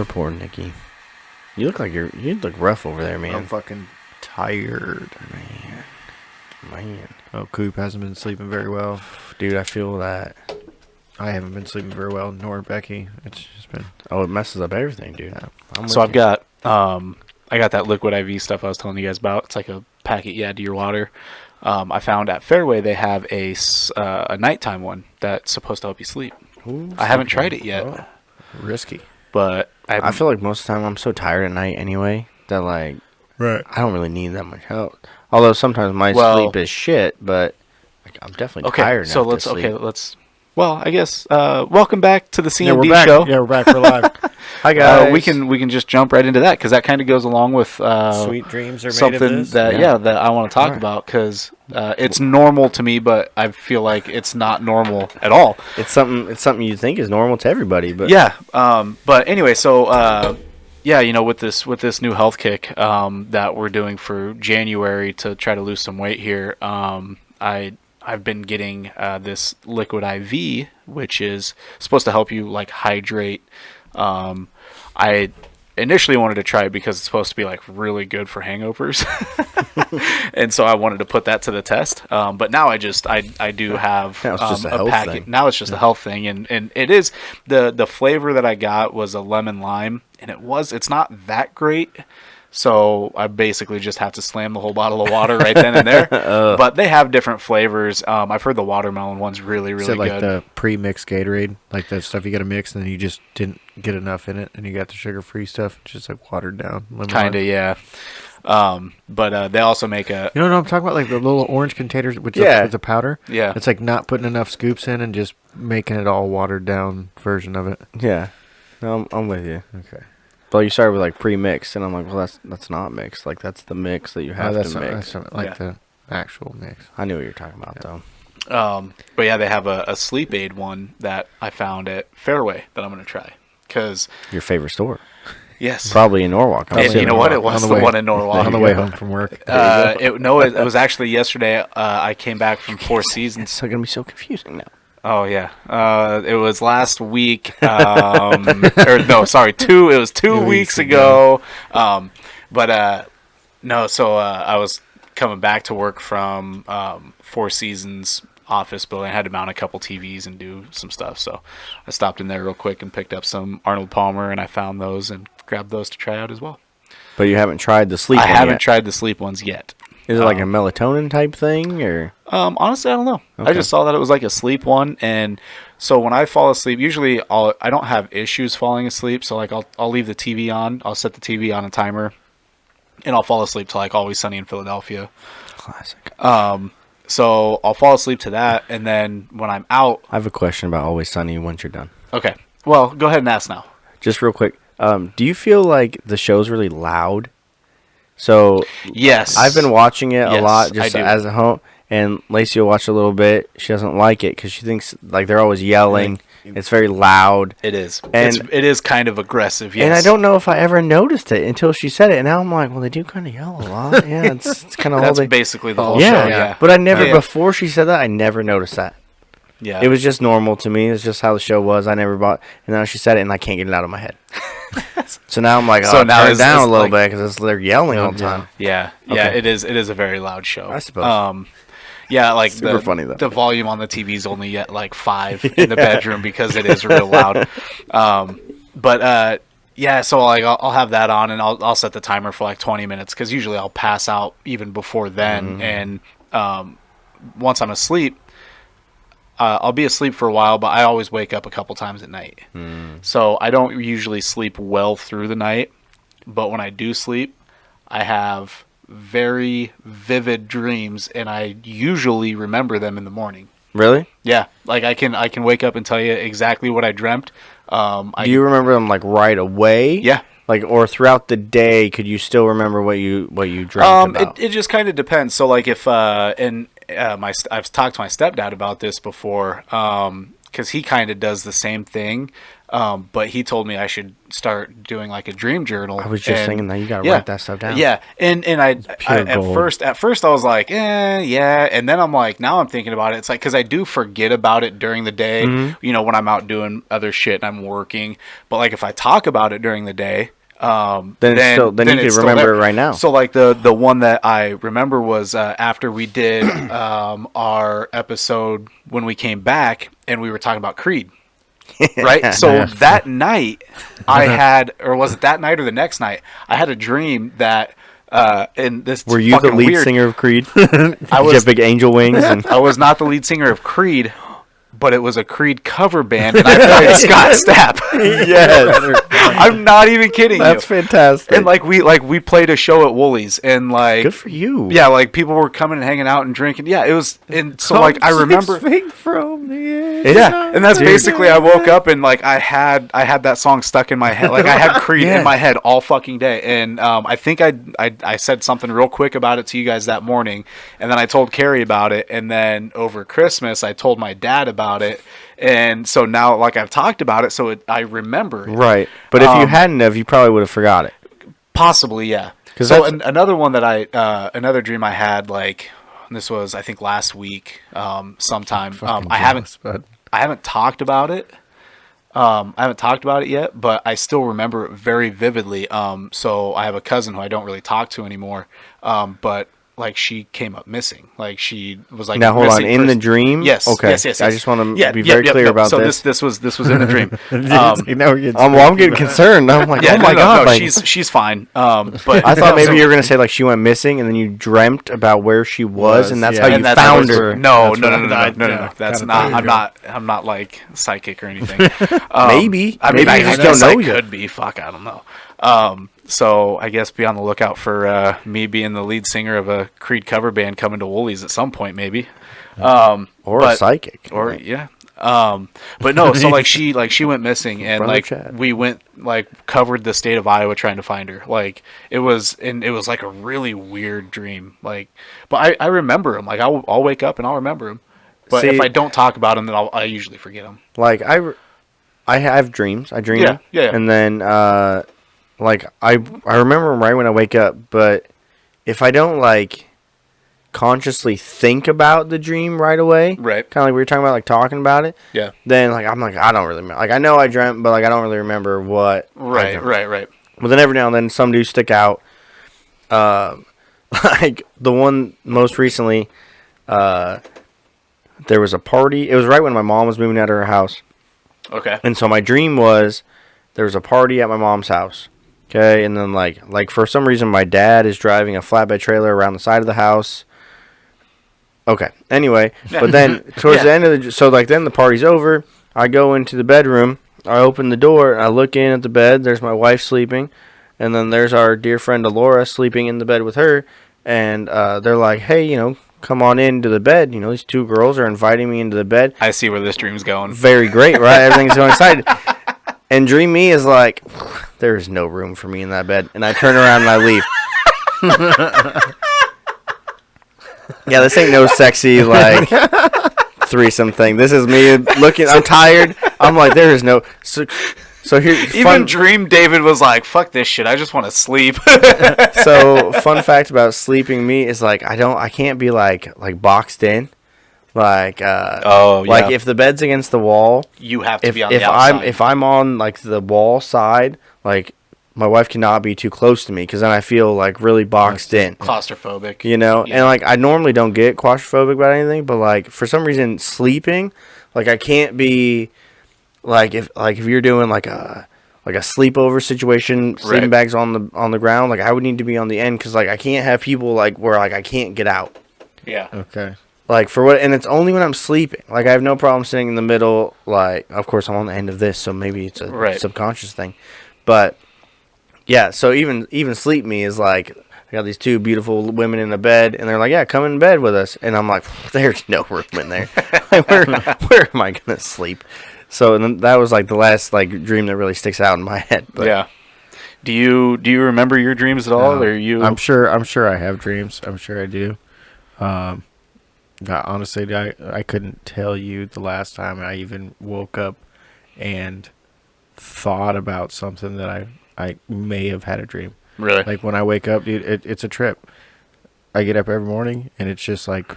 Poor Nikki. You look like you look rough over there, man. I'm fucking tired. Man. Oh, Coop hasn't been sleeping very well. Dude, I feel that. I haven't been sleeping very well, nor Becky. It's just been... Oh, it messes up everything, dude. Yeah. So I've got I got that liquid IV stuff I was telling you guys about. It's like a packet you add to your water. I found at Fairway they have a nighttime one that's supposed to help you sleep. Ooh, I haven't tried it yet. Oh, risky. But I feel like most of the time I'm so tired at night anyway that like Right. I don't really need that much help. Although sometimes my sleep is shit, but like, I'm definitely tired now. So let's. Well, I guess welcome back to the CND we're back. show. Yeah, we're back. We're live. Hi guys. We can just jump right into that because that kind of goes along with Sweet dreams are made something of this. that that I want to talk about because it's normal to me, but I feel like it's not normal at all. It's something you think is normal to everybody, but Yeah. But anyway, so with this new health kick that we're doing for January to try to lose some weight here, I've been getting this liquid IV, which is supposed to help you like hydrate. I initially wanted to try it because it's supposed to be like really good for hangovers, and so I wanted to put that to the test. But now I do have a packet. Thing. Now it's just a health thing, and it is the flavor that I got was a lemon lime, and it's not that great. So I basically just have to slam the whole bottle of water right then and there. But they have different flavors. I've heard the watermelon one's really, really Is it like good. the pre-mixed Gatorade? Like that stuff you got to mix and then you just didn't get enough in it and you got the sugar-free stuff just like watered down. Kind of, yeah. But they also make a... You know what I'm talking about? Like the little orange containers with the powder? Yeah. It's like not putting enough scoops in and just making it all watered down version of it. Yeah. No, I'm with you. Okay. Well, you started with like pre-mix, and I'm like, well, that's not mixed. Like that's the mix that you have that's to not, mix. that's not like the actual mix. I knew what you're talking about, though. But yeah, they have a sleep aid one that I found at Fairway that I'm going to try. Because... Your favorite store? Yes. Probably in Norwalk. And you know what? It was the one in Norwalk. On the way home from work. It was actually yesterday. I came back from Four Seasons. It's still going to be so confusing now. Oh yeah, it was last week. It was 2 weeks ago. No. So I was coming back to work from Four Seasons office building. I had to mount a couple TVs and do some stuff. So I stopped in there real quick and picked up some Arnold Palmer, and I found those and grabbed those to try out as well. But you haven't tried the sleep. I haven't tried the sleep ones yet. Is it like a melatonin type thing, or? Honestly, I don't know. Okay. I just saw that it was like a sleep one, and so when I fall asleep, usually I don't have issues falling asleep. So like I'll leave the TV on. I'll set the TV on a timer, and I'll fall asleep to like Always Sunny in Philadelphia. Classic. So I'll fall asleep to that, and then when I'm out, I have a question about Always Sunny once you're done. Okay. Well, go ahead and ask now. Just real quick. Do you feel like the show's really loud? So yes, I've been watching it a lot just I do. as a home, and Lacey will watch a little bit. She doesn't like it because she thinks like they're always yelling. It's very loud. It is. And it is kind of aggressive. Yes. And I don't know if I ever noticed it until she said it, and now I'm like, well, they do kind of yell a lot. Yeah, it's kind of That's basically the whole show. Yeah, but I never before she said that I never noticed that. Yeah, it was just normal to me. It's just how the show was. I never bought. And now she said it, and I can't get it out of my head. So now I'm like, oh, so now turn it down a little bit because they're yelling all the time. Yeah, okay. It is. It is a very loud show. I suppose. Yeah, like super funny though. The volume on the TV is only at like 5 in the bedroom because it is real loud. Yeah, so like I'll have that on and I'll set the timer for like 20 minutes because usually I'll pass out even before then. And once I'm asleep, I'll be asleep for a while, but I always wake up a couple times at night. So I don't usually sleep well through the night, but when I do sleep, I have very vivid dreams, and I usually remember them in the morning. Really? Yeah, like I can wake up and tell you exactly what I dreamt. Do you remember them like right away? Yeah. Like, or throughout the day, could you still remember what you dreamt about? It just kind of depends. So like if I've talked to my stepdad about this before, because he kind of does the same thing. But he told me I should start doing like a dream journal. I was just thinking that you got to write that stuff down. Yeah, and I at first I was like, yeah, and then I'm like, now I'm thinking about it. It's like because I do forget about it during the day, when I'm out doing other shit and I'm working. But like if I talk about it during the day. Then you can remember it right now. So like the one that I remember was after we did our episode when we came back and we were talking about Creed. Right? So that night I had, or was it that night or the next night, I had a dream that and this were you the lead singer of Creed? I was. You have big angel wings. And I was not the lead singer of Creed. But it was a Creed cover band, and I played Scott Stapp. Yes, I'm not even kidding. That's fantastic. And we played a show at Woolies, and like good for you. Yeah, like people were coming and hanging out and drinking. Yeah, it was, and so like I remember. From the yeah, and that's basically I woke up and like I had that song stuck in my head. Like I had Creed in my head all fucking day, and I think I said something real quick about it to you guys that morning, and then I told Carrie about it, and then over Christmas I told my dad about it, and so now like I've talked about it, so I remember it. Right, but if you hadn't have, you probably would have forgot it. Possibly, yeah. So another one that another dream I had, like this was I think last week, sometime. I haven't talked about it. I haven't talked about it yet, but I still remember it very vividly. So I have a cousin who I don't really talk to anymore, but. Like she came up missing. Like she was like now. Hold on, in the dream. Yes. Okay. Yes. I just want to be very clear about this. So this was in the dream. I'm getting concerned. I'm like, oh my god. No, she's fine. But I thought maybe you were gonna say like she went missing, and then you dreamt about where she was, and that's how you found her. No. That's not. I'm not like psychic or anything. Maybe. I mean, I just don't know. Could be. Fuck. I don't know. So I guess be on the lookout for me being the lead singer of a Creed cover band coming to Woolies at some point, maybe. Or a psychic. Or yeah. But no, so like she went missing, and like Chad. We went like covered the state of Iowa trying to find her. Like it was like a really weird dream. Like, but I remember him. Like I'll wake up and I'll remember him. But if I don't talk about him, then I usually forget him. Like I have dreams. I dream. Yeah. And then like I remember them right when I wake up, but if I don't like consciously think about the dream right away, right? Kind of like we were talking about, like talking about it. Yeah. Then like I'm like I don't really remember. Like I know I dreamt, but like I don't really remember what. Right. But then every now and then some do stick out. Like the one most recently, there was a party. It was right when my mom was moving out of her house. Okay. And so my dream was there was a party at my mom's house. Okay, and then like for some reason my dad is driving a flatbed trailer around the side of the house. Okay. Anyway, but then towards the end of then the party's over. I go into the bedroom. I open the door. I look in at the bed. There's my wife sleeping, and then there's our dear friend Alora sleeping in the bed with her. And they're like, "Hey, come on into the bed. These two girls are inviting me into the bed." I see where this dream's going. Very great, right? Everything's so excited. And dream me is like, there is no room for me in that bed. And I turn around and I leave. Yeah, this ain't no sexy, like, threesome thing. This is me looking, I'm tired. I'm like, there is no... So here... Even Dream David was like, fuck this shit. I just want to sleep. So, fun fact about sleeping me is, like, I can't be, like boxed in. Like, if the bed's against the wall, you have to be on the outside. If I'm on like the wall side, like my wife cannot be too close to me because then I feel like really boxed in, claustrophobic. And like I normally don't get claustrophobic about anything, but like for some reason sleeping, like I can't be like if you're doing like a sleepover situation, sleeping bags on the ground, like I would need to be on the end because like I can't have people like where like I can't get out. Yeah. Okay. Like, for what, and it's only when I'm sleeping. Like, I have no problem sitting in the middle. Like, of course, I'm on the end of this, so maybe it's a subconscious thing. But, yeah, so even sleep me is like, I got these two beautiful women in a bed, and they're like, yeah, come in bed with us. And I'm like, there's no room in there. Like, where am I going to sleep? So, and then that was, like, the last, like, dream that really sticks out in my head. But, yeah. Do you remember your dreams at all? Or you? I'm sure I have dreams. I'm sure I do. Honestly, I couldn't tell you the last time I even woke up and thought about something that I may have had a dream. Really? Like when I wake up, dude, it's a trip. I get up every morning and it's just like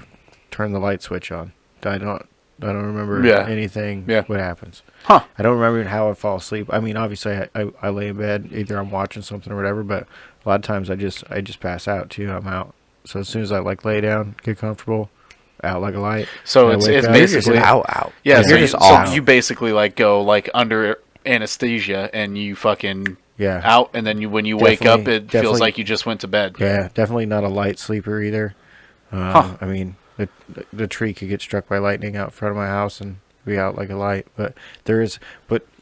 turn the light switch on. I don't remember anything. Yeah. What happens? Huh? I don't remember even how I fall asleep. I mean, obviously I lay in bed, either I'm watching something or whatever, but a lot of times I just pass out too. I'm out. So as soon as I like lay down, get comfortable, out like a light. So and I it's wake up, basically out. Yeah, Like, so, you're you, just so off. you basically like go like under anesthesia and you fucking yeah. out, and then when you wake up, it feels Definitely. like you just went to bed. Yeah, definitely not a light sleeper either. Huh. I mean, the tree could get struck by lightning out front of my house and be out like a light. But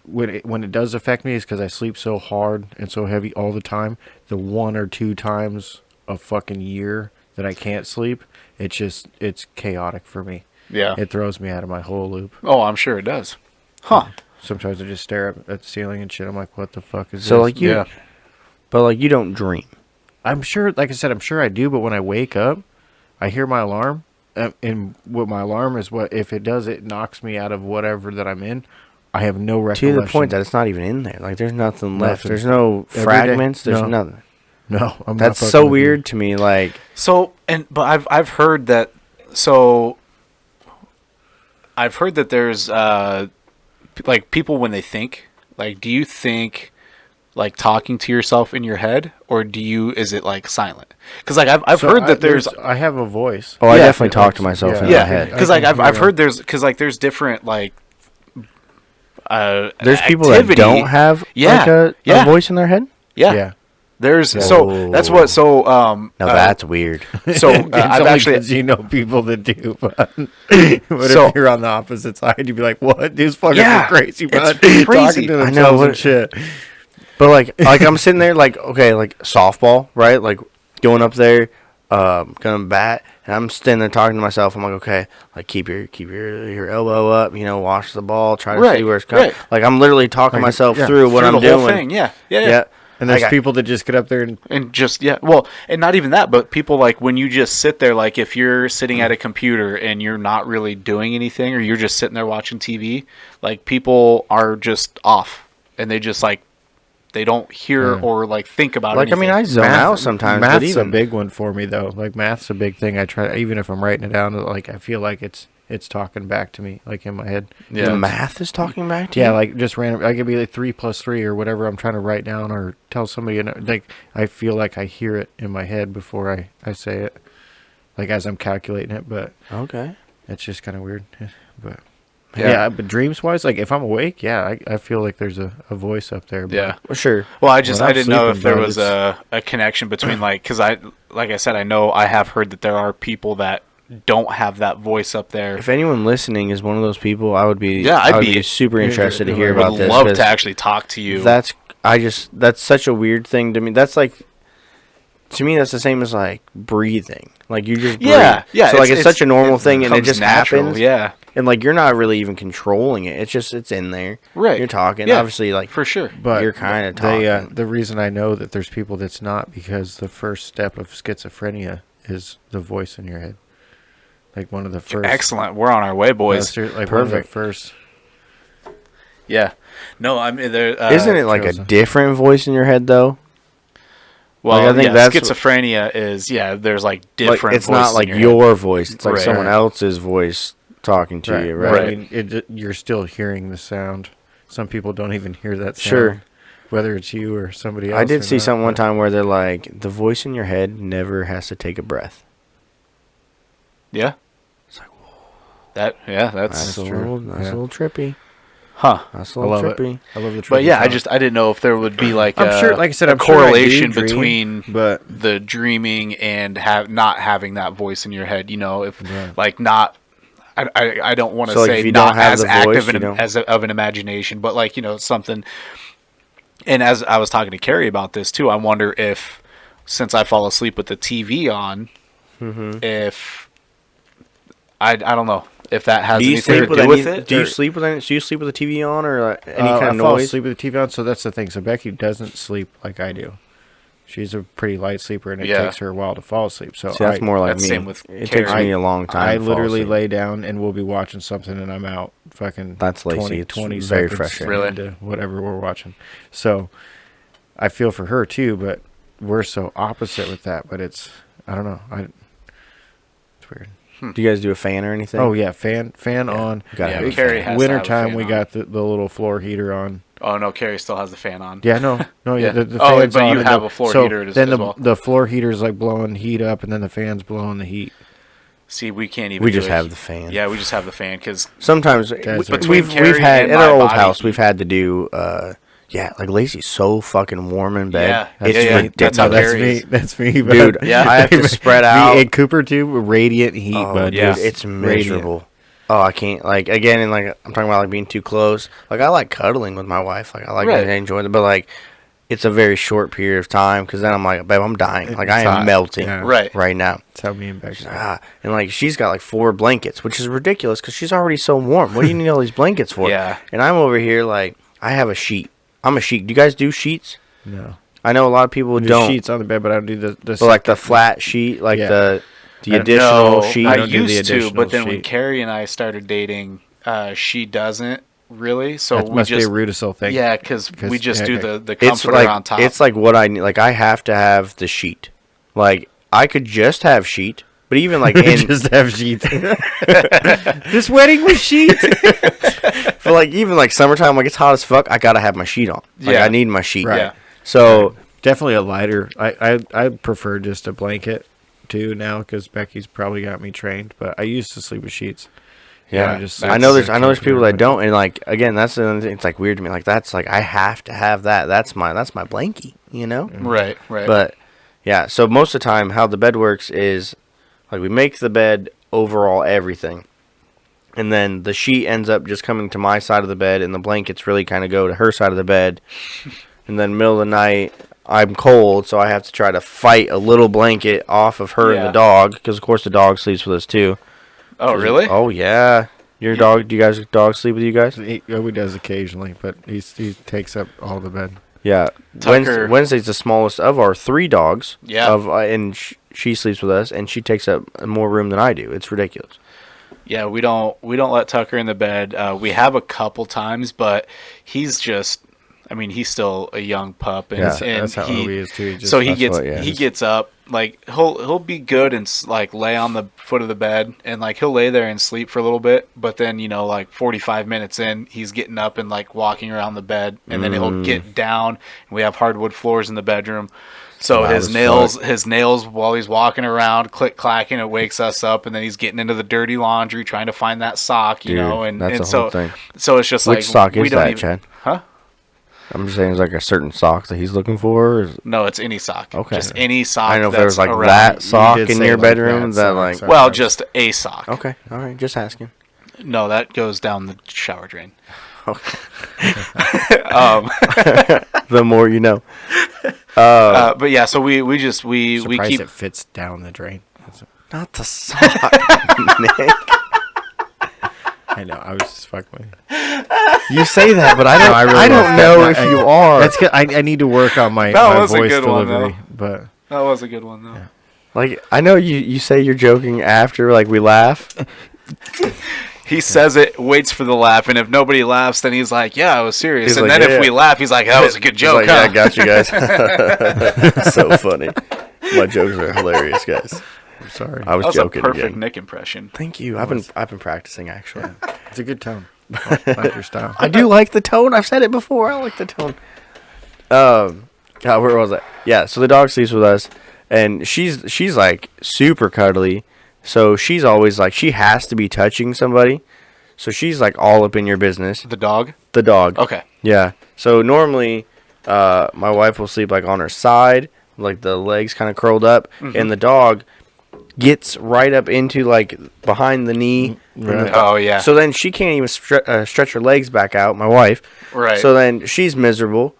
when it does affect me, is because I sleep so hard and so heavy all the time. The 1 or 2 times a fucking year that I can't sleep, it's chaotic for me. Yeah. It throws me out of my whole loop. Oh, I'm sure it does. Huh? Sometimes I just stare up at the ceiling and shit. I'm like, what the fuck is So this? like you, Yeah. but like you don't dream. I'm sure, like I said, I'm sure I do, but when I wake up, I hear my alarm, and what my alarm is, what if it does, it knocks me out of whatever that I'm in. I have no recollection. To the point that it's not even in there. Like there's nothing left. Nothing. There's no Every day. fragments. There's No. nothing. No, I'm That's not so fucking with you. weird to me. Like So but I've heard that. So I've heard that there's like people when they think. Like, do you think like talking to yourself in your head, or is it like silent? Because like I've So heard that there's I have a voice. I Yeah. definitely talk to myself in my yeah, head. because I like can I've hear heard there's different like There's people activity. that don't have Yeah. like a Yeah. voice in their head. yeah. Yeah. There's so that's what so Now that's weird. so It's I've only actually 'cause you know people that do, but So- if you're on the opposite side, you'd be like, "What? These fuckers Yeah, are crazy, it's bud. crazy. Talking to I know, themselves what- and shit." But like I'm sitting there like okay, like softball, right? Like going up there, gonna bat, and I'm standing there talking to myself. I'm like, okay, like keep your elbow up, watch the ball, try to Right, see where it's coming. right. Like I'm literally talking Like, myself yeah, through what through I'm the whole doing. thing. Yeah. And there's Like, people that just get up there And just and not even that, but people like when you just sit there, like if you're sitting at a computer and you're not really doing anything, or you're just sitting there watching TV, like people are just off, and they just like they don't hear or like think about Like I mean, I anything. zone out sometimes, but Math's even a big one for me though. Like math's a big thing. I try, even if I'm writing it down, like I feel like it's talking back to me, like in my head. Yeah. the math is talking back to you. Yeah, like just random. I could be like 3 + 3 or whatever I'm trying to write down or tell somebody. Like I feel like I hear it in my head before I say it, like as I'm calculating it. But Okay. it's just kind of weird. But Yeah. yeah, but dreams wise, like if I'm awake, yeah, I feel like there's a voice up there. But Yeah. Well, sure. Well, I When I'm didn't know sleeping, if there bud, was a connection between like because like I said, I know I have heard that there are people that don't have that voice up there. If anyone listening is one of those people, I would be. Yeah, I'd I would be- be super interested to I hear I about would this. love 'cause to actually talk to you. That's such a weird thing to me. That's like to me that's the same as like breathing. Like you just breathe. yeah. So like it's such a normal thing and it comes just natural, happens. Yeah, And like you're not really even controlling it. It's in there. Right. You're talking. Yeah. Obviously like for sure. But you're kind of talking. the reason I know that there's people that's not, because the first step of schizophrenia is the voice in your head. Like one of the first. Excellent. We're on our way, boys. Like one of the Perfect. first. Yeah. No, I mean there. Isn't it like a Joseph. different voice in your head though? Well, Like, I think yeah, that's schizophrenia is there's like different. Like it's not voices like in your head. your voice. It's like Right. someone else's voice talking to you, right? Right. I mean, you're still hearing the sound. Some people don't even hear that sound. Sure. Whether it's you or somebody else. I did or see not, something one but- time where they're like, the voice in your head never has to take a breath. Yeah. It's like, That's That's a true. little, that's Yeah. a little trippy. huh. That's a I little love trippy. it. I love the. But yeah, trippy thought. I didn't know if there would be like I'm sure. Like I said, a I'm sure I do correlation dream, between but the dreaming and not having that voice in your head. If Right. like not. I don't want to So, like, if say you don't not have as the active voice, you don't- of an imagination, but like something. And as I was talking to Carrie about this too, I wonder if, since I fall asleep with the TV on, if I don't know if that has Do you anything sleep to with do with any? it. Do you or- sleep with any? Do you sleep with the TV on or any I kind of fall noise? asleep with the TV on, so that's the thing. So Becky doesn't sleep like I do. She's a pretty light sleeper, and it Yeah. takes her a while to fall asleep. So See, that's more like That's me. same with it Carrie. takes me a long time. I to fall literally asleep. lay down and we'll be watching something, and I'm out fucking That's lazy. 20, It's 20 very seconds frustrating. Really? into whatever we're watching. So I feel for her too, but we're so opposite with that. But it's, I don't know. It's weird. Do you guys do a fan or anything? Oh yeah, fan on. Gotta have a Carrie fan. has Wintertime, to have a we fan got the little floor heater on. Oh no, Carrie still has the fan on. Yeah, no, yeah. Yeah. The Oh, fan's but on you and have a floor so heater then as well. the floor heater's like blowing heat up, and then the fan's blowing the heat. See, we can't even. We do just it. have the fan. Yeah, we just have the fan because Sometimes Between we've Carrie had and at my our old body house. heat. We've had to do like Lacey's so fucking warm in bed. Yeah, That's yeah, me. that's how that's Carrie me. is. That's me, but Dude, yeah, I have to spread out. Me and Cooper too. Radiant heat, Oh, bud. yeah. dude, it's miserable. Oh, I can't, like, again, and like I'm talking about like being too close. Like I like cuddling with my wife. Like I like Right. enjoying it, but like it's a very short period of time because then I'm like, babe, I'm dying. Like I It's am hot. melting Yeah. right now. That's how me and Becky. And like she's got like 4 blankets, which is ridiculous because she's already so warm. What do you need all these blankets for? Yeah. And I'm over here like I have a sheet. I'm a sheet. Do you guys do sheets? No. I know a lot of people I do don't. sheets on the bed, but I don't do the But like the flat sheet, like Yeah. the I- additional No, sheet. I don't do the used to, additional but then when sheet. Carrie and I started dating, she doesn't really. So that we must just be a Rudisol thing. yeah, because we just do the It's comforter like on top. it's like what I need. Like I have to have the sheet. Like I could just have sheet, but even like in just have sheets. This wedding was sheets. for like even like summertime, like it's hot as fuck. I gotta have my sheet on. Like Yeah. I need my sheet. Right. Yeah. So Definitely a lighter. I prefer just a blanket too now because Becky's probably got me trained. But I used to sleep with sheets. yeah, just I know there's that's people that comfortable. don't, and like again, that's the thing, it's like weird to me. Like that's like I have to have that. That's my blankie. You know. right, right. But yeah, so most of the time, how the bed works is like we make the bed overall everything, and then the sheet ends up just coming to my side of the bed, and the blankets really kind of go to her side of the bed. And then middle of the night, I'm cold, so I have to try to fight a little blanket off of her and Yeah. the dog, because of course the dog sleeps with us too. oh, really? Oh yeah, your dog. Do you guys dog sleep with you guys? He does occasionally, but he takes up all the bed. Yeah, Tucker- Wednesday's the smallest of our 3 dogs. Yeah. And she sleeps with us, and she takes up more room than I do. It's ridiculous. Yeah, we don't let Tucker in the bed. We have a couple times, but he's just. I mean, he's still a young pup, and, Yeah, and that's how Obi is too. so he that's gets what- yeah. he gets up like he'll be good and like lay on the foot of the bed and like he'll lay there and sleep for a little bit, but then like 45 minutes in he's getting up and like walking around the bed, and then he'll get down, and we have hardwood floors in the bedroom, so Loud his as nails while he's walking around click clacking, it wakes us up, and then he's getting into the dirty laundry trying to find that sock, you Dude, know, and that's and a so whole thing. so it's just Which like sock we is don't that, even, Chad? huh? I'm just saying, it's like a certain sock that he's looking for. Or is, No, it's any sock. Okay. Just any sock. I don't know if there was that's like around. that sock did in say your like bedroom that that sock, like. so- Well, just a sock. Okay, all right, just asking. No, that goes down the shower drain. Okay. Um, The more you know. but yeah, so we Surprised keep. it fits down the drain. Not the sock, Nick. I know. I was just fucking with you. You say that, but I don't. I really I don't was. know I- if I- you are. That's good. I need to work on my That my was a voice good one, delivery, but That was a good one though. Like I know you say you're joking after like we laugh. He says it, waits for the laugh, and if nobody laughs, then he's like, "Yeah, I was serious." He's And like, then "Yeah." if we laugh, he's like, "That was a good He's joke." like, yeah, I huh?" got you guys. So funny. My jokes are hilarious, guys. I'm sorry. I was That was joking a perfect again. Nick impression. Thank you. I've been practicing actually. It's a good tone. I like your style. I do like the tone. I've said it before. I like the tone. God, where was I? Yeah, so the dog sleeps with us, and she's like super cuddly. So she's always like she has to be touching somebody. So she's like all up in your business. The dog. The dog. Okay. Yeah. So normally, my wife will sleep like on her side, like the legs kind of curled up, and the dog gets right up into like behind the knee. Right. Oh yeah. So then she can't even stretch her legs back out. My wife. Right. So then she's miserable,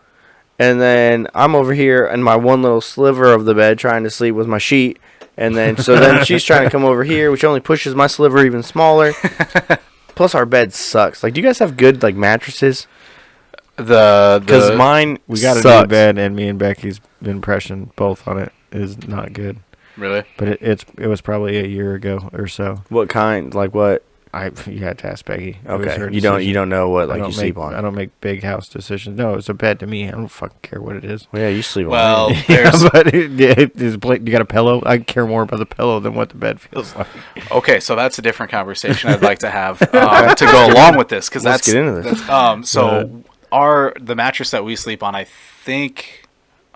and then I'm over here in my one little sliver of the bed trying to sleep with my sheet, and then then she's trying to come over here, which only pushes my sliver even smaller. Plus our bed sucks. Like, do you guys have good like mattresses? Because mine We got a sucks. new bed, and me and Becky's impression both on it is not good. really. But it was probably a year ago or so. What kind? Like what? You had to ask Peggy. It was her Okay. You decision. don't know what I like don't you sleep on. I don't make big house decisions. No, it's a bed to me. I don't fucking care what it is. Well, yeah, you sleep Well, on. there's But you got a pillow. I care more about the pillow than what the bed feels like. okay, so that's a different conversation I'd like to have to go along with this because Let's get into this. The mattress that we sleep on, I think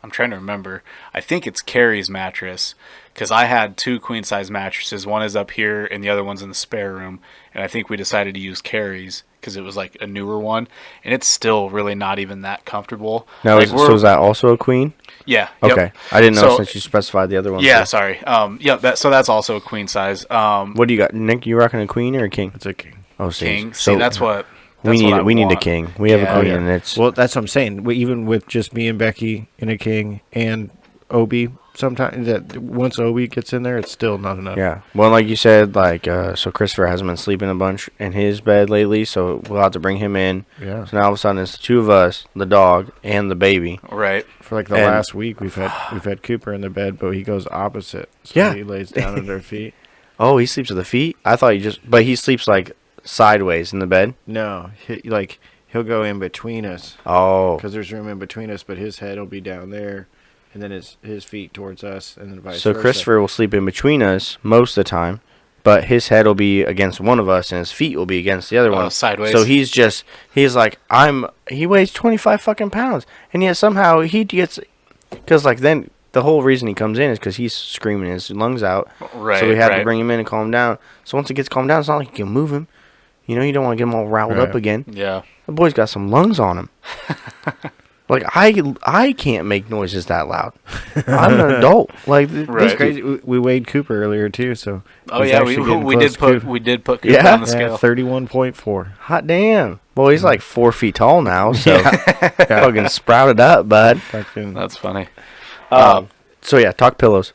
I'm trying to remember. I think it's Carrie's mattress because I had 2 queen size mattresses. One is up here and the other one's in the spare room. And I think we decided to use Carrie's because it was like a newer one, and it's still really not even that comfortable. Now, like so is that also a queen? Yeah. Okay. Yep. I didn't know So- since you specified the other one. Yeah, so. sorry. So that's also a queen size. What do you got, Nick? You rocking a queen or a king? It's a king. Oh, see. King. So See, that's what. we That's what I need a want. king. We have Yeah. a queen, and it's Well, that's what I'm saying. Even with just me and Becky and a king and Obi, sometimes that once Obi gets in there, it's still not enough. yeah. Well, like you said, so Christopher hasn't been sleeping a bunch in his bed lately, so we'll have to bring him in. Yeah. So now all of a sudden it's the 2 of us, the dog, and the baby. Right. For like the And- last week, we've had Cooper in the bed, but he goes opposite. So Yeah. he lays down at our feet. Oh, he sleeps at the feet. I thought but he sleeps like sideways in the bed. No, he'll go in between us Oh, because there's room in between us, but his head will be down there, and then his feet towards us, and then vice so versa. Christopher will sleep in between us most of the time, but his head will be against one of us and his feet will be against the other one. Sideways. So he's like, he weighs 25 fucking pounds, and yet somehow he gets, because like then the whole reason he comes in is because he's screaming his lungs out. Right. So we have to right. bring him in and calm him down. So once it gets calmed down, it's not like you can move him. You know, you don't want to get him all riled up Right. again. Yeah. The boy's got some lungs on him. Like I can't make noises that loud. I'm an adult. Like Right. It's crazy. We weighed Cooper earlier too, so Oh he's yeah, actually getting we close did to put Cooper. we did put Cooper Yeah? on the scale. 31.4. hot damn. Well, he's like 4 feet tall now, so Yeah. fucking sprouted up, bud. Fucking That's funny. So yeah, talk pillows.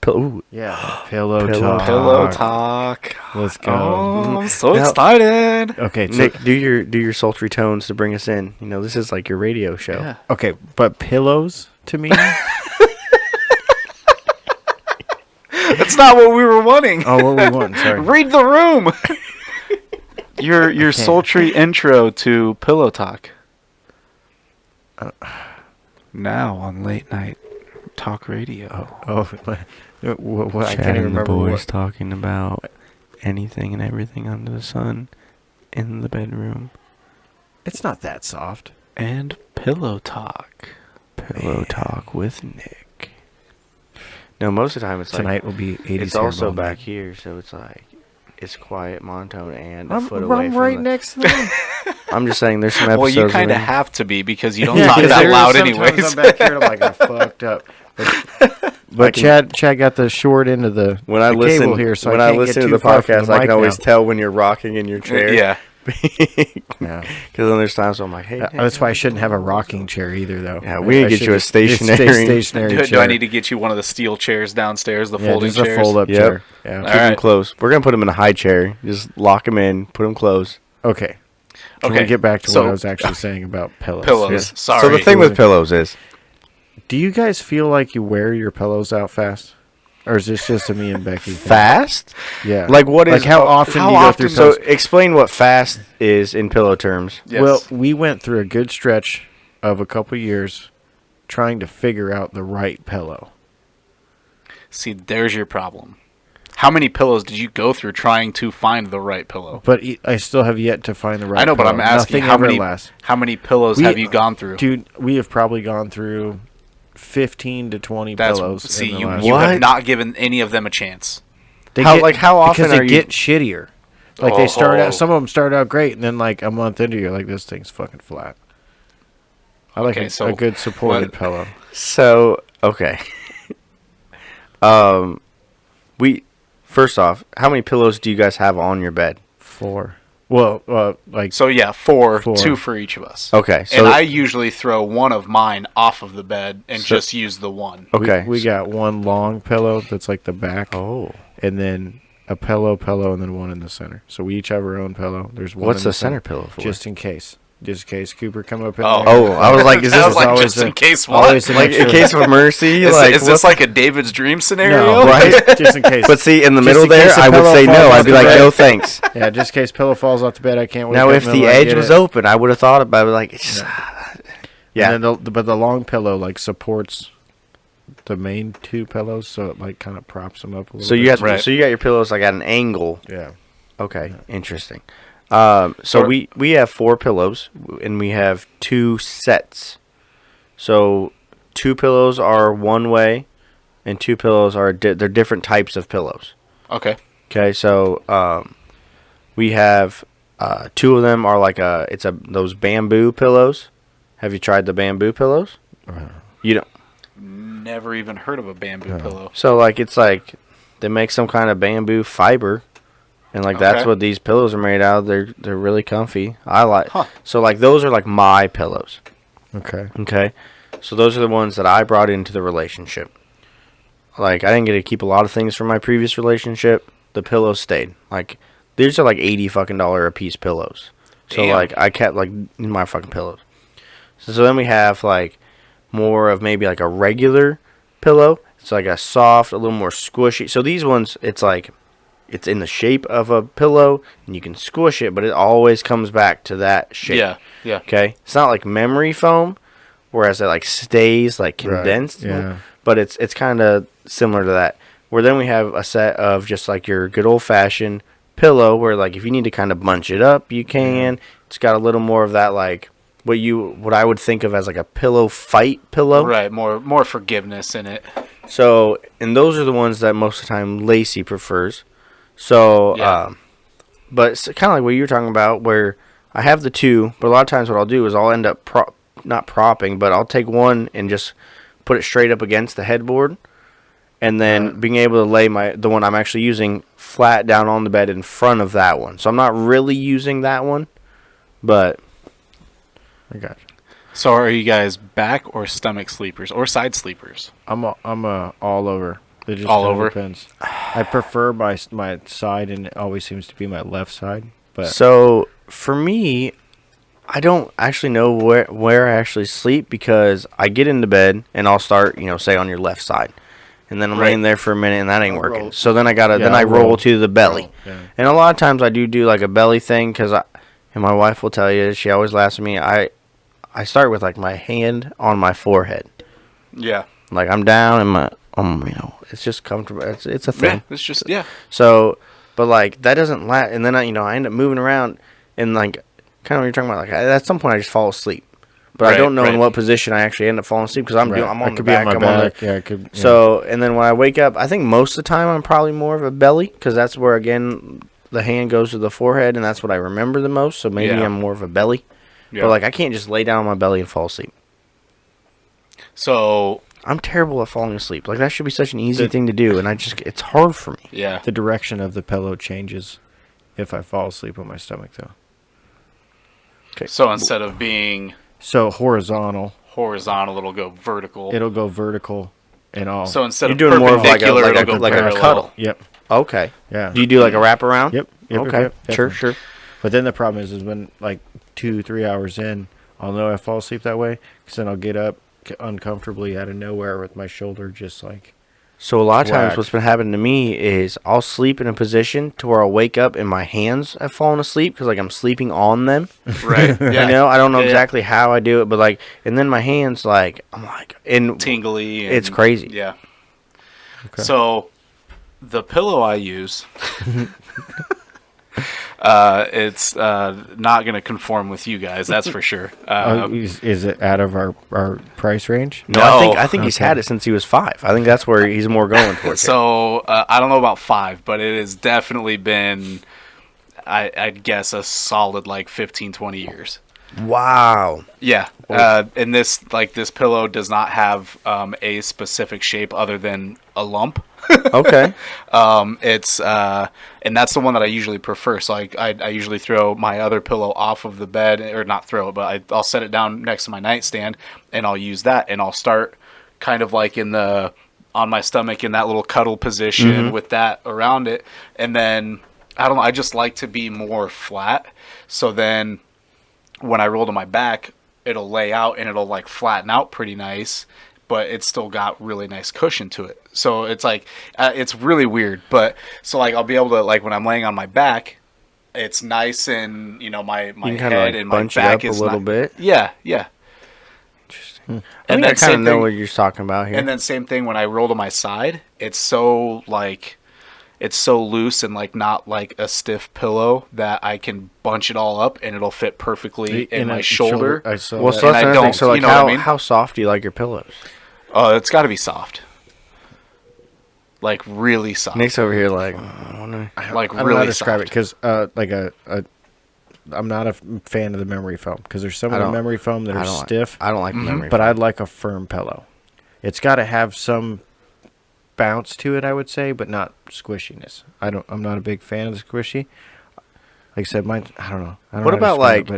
Ooh, yeah, pillow Pillow talk. Pillow talk. Let's go. Oh, I'm so Now- excited. Okay, so, Nick, do your sultry tones to bring us in. You know, this is like your radio show. Yeah. okay, but pillows to me. That's not what we were wanting. Oh, what were we wanting? Sorry. Read the room. Your sultry intro to Pillow Talk. Now on late night talk radio. Oh, what, I can't even remember what. talking about anything and everything under the sun in the bedroom. It's not that soft. And Pillow Talk. Pillow talk with Nick. No, most of the time it's Tonight will be 80s. it's also back here, so it's like it's quiet, monotone, and a I'm, foot away I'm from right the, next to them. I'm just saying, there's some episodes. Well, you kind of where- have to be because you don't Yeah, talk 'cause that there is loud sometimes anyways. I'm back here and I'm like, I fucked up. But Chad got the short end of the, When I the listen, cable here, so when I I can't listen get to too the far from podcast, the I can mic always now. tell when you're rocking in your chair. Yeah. Yeah. Because then there's times where I'm like, hey, Nick, That's why I shouldn't have a rocking chair either, though. Yeah, we need to I get should you a just stay stationary- stationary Do chair. I need to get you one of the steel chairs downstairs, the Yeah, folding just a chairs? fold-up Yep. chair. Yeah. All keep them right. close. We're gonna put them in a high chair. Just lock them in, put them close. Okay. Can Okay, we get back to so- what I was actually saying about pillows? Pillows. Sorry. So the thing with pillows is, Do you guys feel like you wear your pillows out fast? Or is this just a me and Becky thing? fast. Yeah. Like what is Like how often how do you go often- through So pillows? explain what fast is in pillow terms. Yes. Well, we went through a good stretch of a couple years trying to figure out the right pillow. See, there's your problem. How many pillows did you go through trying to find the right pillow? But I still have yet to find the right I know, but pillow. I'm asking Nothing how ever many lasts. how many pillows We- have you gone through? Dude, we have probably gone through 15 to 20 That's pillows. see, in the you last- you have What? not given any of them a chance. They How often because are they you- get shittier. Like they start Oh. out, some of them start out great, and then like a month into, you're like, this thing's fucking flat. I like Okay, a so good supported what- pillow. So okay. We first off, how many pillows do you guys have on your bed? 4. Well, like So yeah, four, Four. 2 for each of us. Okay, so and I usually throw one of mine off of the bed and So- just use the one. okay. we got one long pillow that's like the back, Oh, and then a pillow, and then one in the center. So we each have our own pillow. There's one. what's in the center pillow for? just in case. just in case Cooper come up in Oh. there. Oh, I was like, is I this was like, always just in a- case what? always an like in extra- case of mercy? Is, Like, is this like a David's dream scenario? No, Right? just in case. But see, in the Just middle in there, case a I would pillow say falls no. off I'd be the like, bed. no, thanks. Yeah, just in case pillow falls off the bed, I can't wake Now, up if in the middle night, edge get was it. open, I would have thought about it. Like, it's just, yeah. And then but the long pillow like supports the main two pillows, so it like kind of props them up a little So bit. you have, Right. so you got your pillows like at an angle. Yeah. Okay, interesting. So Or- we have 4 pillows, and we have 2 sets. So 2 pillows are one way, and 2 pillows are they're different types of pillows. Okay. Okay, so we have 2 of them are like those bamboo pillows. Have you tried the bamboo pillows? You don't. Never even heard of a bamboo pillow. So like it's like they make some kind of bamboo fiber, and like that's Okay. what these pillows are made out of. They're really comfy. I like. Huh. So like those are like my pillows. Okay. Okay, so those are the ones that I brought into the relationship. Like I didn't get to keep a lot of things from my previous relationship. The pillows stayed. Like these are like $80 a piece pillows. So Damn. like I kept like my fucking pillows. So then we have like more of maybe like a regular pillow. It's like a soft, a little more squishy. So these ones, it's like it's in the shape of a pillow, and you can squish it, but it always comes back to that shape. Yeah. Yeah. Okay, it's not like memory foam, whereas it like stays like condensed. Yeah. But it's kind of similar to that. Where then we have a set of just like your good old fashioned pillow, where like if you need to kind of bunch it up, you can. It's got a little more of that like what I would think of as like a pillow fight pillow. Right. More forgiveness in it. So, and those are the ones that most of the time Lacey prefers. So, Yeah. but it's kind of like what you were talking about, where I have the 2, but a lot of times what I'll do is I'll end up not propping, but I'll take one and just put it straight up against the headboard, and then being able to lay the one I'm actually using flat down on the bed in front of that one. So I'm not really using that one, but I got you. So are you guys back or stomach sleepers or side sleepers? I'm all over. It just All kinda over? depends. I prefer my side, and it always seems to be my left side. But so for me, I don't actually know where I actually sleep, because I get into bed and I'll start, say on your left side. And then I'm Right. laying there for a minute and that ain't I'll working. roll. So then I Yeah, I I'll roll roll. to the belly. yeah. And a lot of times I do like a belly thing, and my wife will tell you, she always laughs at me. I start with like my hand on my forehead. Yeah. Like I'm down and it's just comfortable. It's a thing. Yeah. It's just yeah. So, but like that doesn't last, and then I end up moving around, and like kind of what you're talking about. Like at some point I just fall asleep, but I Right, don't know in right. what position I actually end up falling asleep, because I'm Right. I'm I on the could be back. on I'm my on the, back. Yeah, I could. Yeah. so, and then when I wake up, I think most of the time I'm probably more of a belly, because that's where again the hand goes to the forehead, and that's what I remember the most. So maybe Yeah. I'm more of a belly, Yeah. but like I can't just lay down on my belly and fall asleep. So I'm terrible at falling asleep. Like that should be such an easy thing to do, and it's hard for me. yeah. the direction of the pillow changes if I fall asleep on my stomach, though. So instead of being So horizontal, horizontal, it'll go vertical. it'll go vertical, and all. So instead You're of doing more of like perpendicular, a it'll go like a parallel. cuddle. Yep. Okay. Yeah. Do you do like a wraparound? Yep. Yep. Okay. Yep, Sure. definitely. Sure. But then the problem is when like 2-3 hours in, I'll know I fall asleep that way, because then I'll get up uncomfortably out of nowhere with my shoulder just like. So a lot of times Whack. what's been happening to me is I'll sleep in a position to where I'll wake up and my hands have fallen asleep, because like I'm sleeping on them. Right. Yeah. I don't know Yeah, yeah. exactly how I do it, but like, and then my hands like I'm like, and Tingly. And, It's crazy. Yeah. Okay. So the pillow I use, it's not going to conform with you guys. That's for sure. Is it out of our price range? no, No. I think he's Okay. had it since he was 5. I think that's where he's more going towards. So I don't know about 5, but it has definitely been, I'd guess, a solid like 15, 20 years. Wow. Yeah, and this pillow does not have a specific shape other than a lump. Okay. It's and that's the one that I usually prefer. So I usually throw my other pillow off of the bed, or not throw it, but I'll set it down next to my nightstand, and I'll use that, and I'll start kind of like on my stomach in that little cuddle position with that around it, and then I don't know. I just like to be more flat. So then when I roll to my back, it'll lay out and it'll like flatten out pretty nice, but it's still got really nice cushion to it. So it's like it's really weird. But so like I'll be able to, like when I'm laying on my back, it's nice and my head like and my bunch it back up is a little bit. Yeah. Interesting. And I then kind of know thing, what you're talking about here. And then same thing when I roll to my side, it's so loose and like not like a stiff pillow that I can bunch it all up and it'll fit perfectly in my shoulder. I saw well, that. so that's another thing. So like, you know what I mean? how soft do you like your pillows? Oh, it's got to be soft. Like really soft. Nick's over here like, I wonder. Like I don't really know how to describe soft. it because I'm not a fan of the memory foam because there's some of the memory foam that are stiff. I don't like the memory but foam. I'd like a firm pillow. It's got to have some bounce to it, I would say, but not squishiness. I'm not a big fan of the squishy. Like I said, mine. I don't know. What about like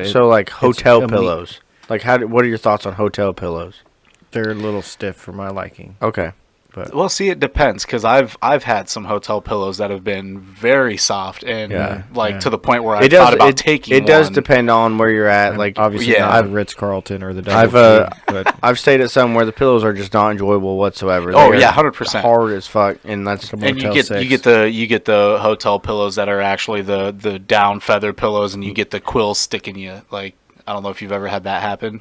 hotel pillows? Like what are your thoughts on hotel pillows? They're a little stiff for my liking. Okay. But Well, see, it depends because I've had some hotel pillows that have been very soft and to the point where I thought about taking. It does depend on where you're at. Like obviously, not the Ritz-Carlton or the but I've stayed at some where the pillows are just not enjoyable whatsoever. Oh yeah, 100%. Hard as fuck, and that's and you get the hotel pillows that are actually the down feather pillows, and you get the quills sticking you. Like I don't know if you've ever had that happen.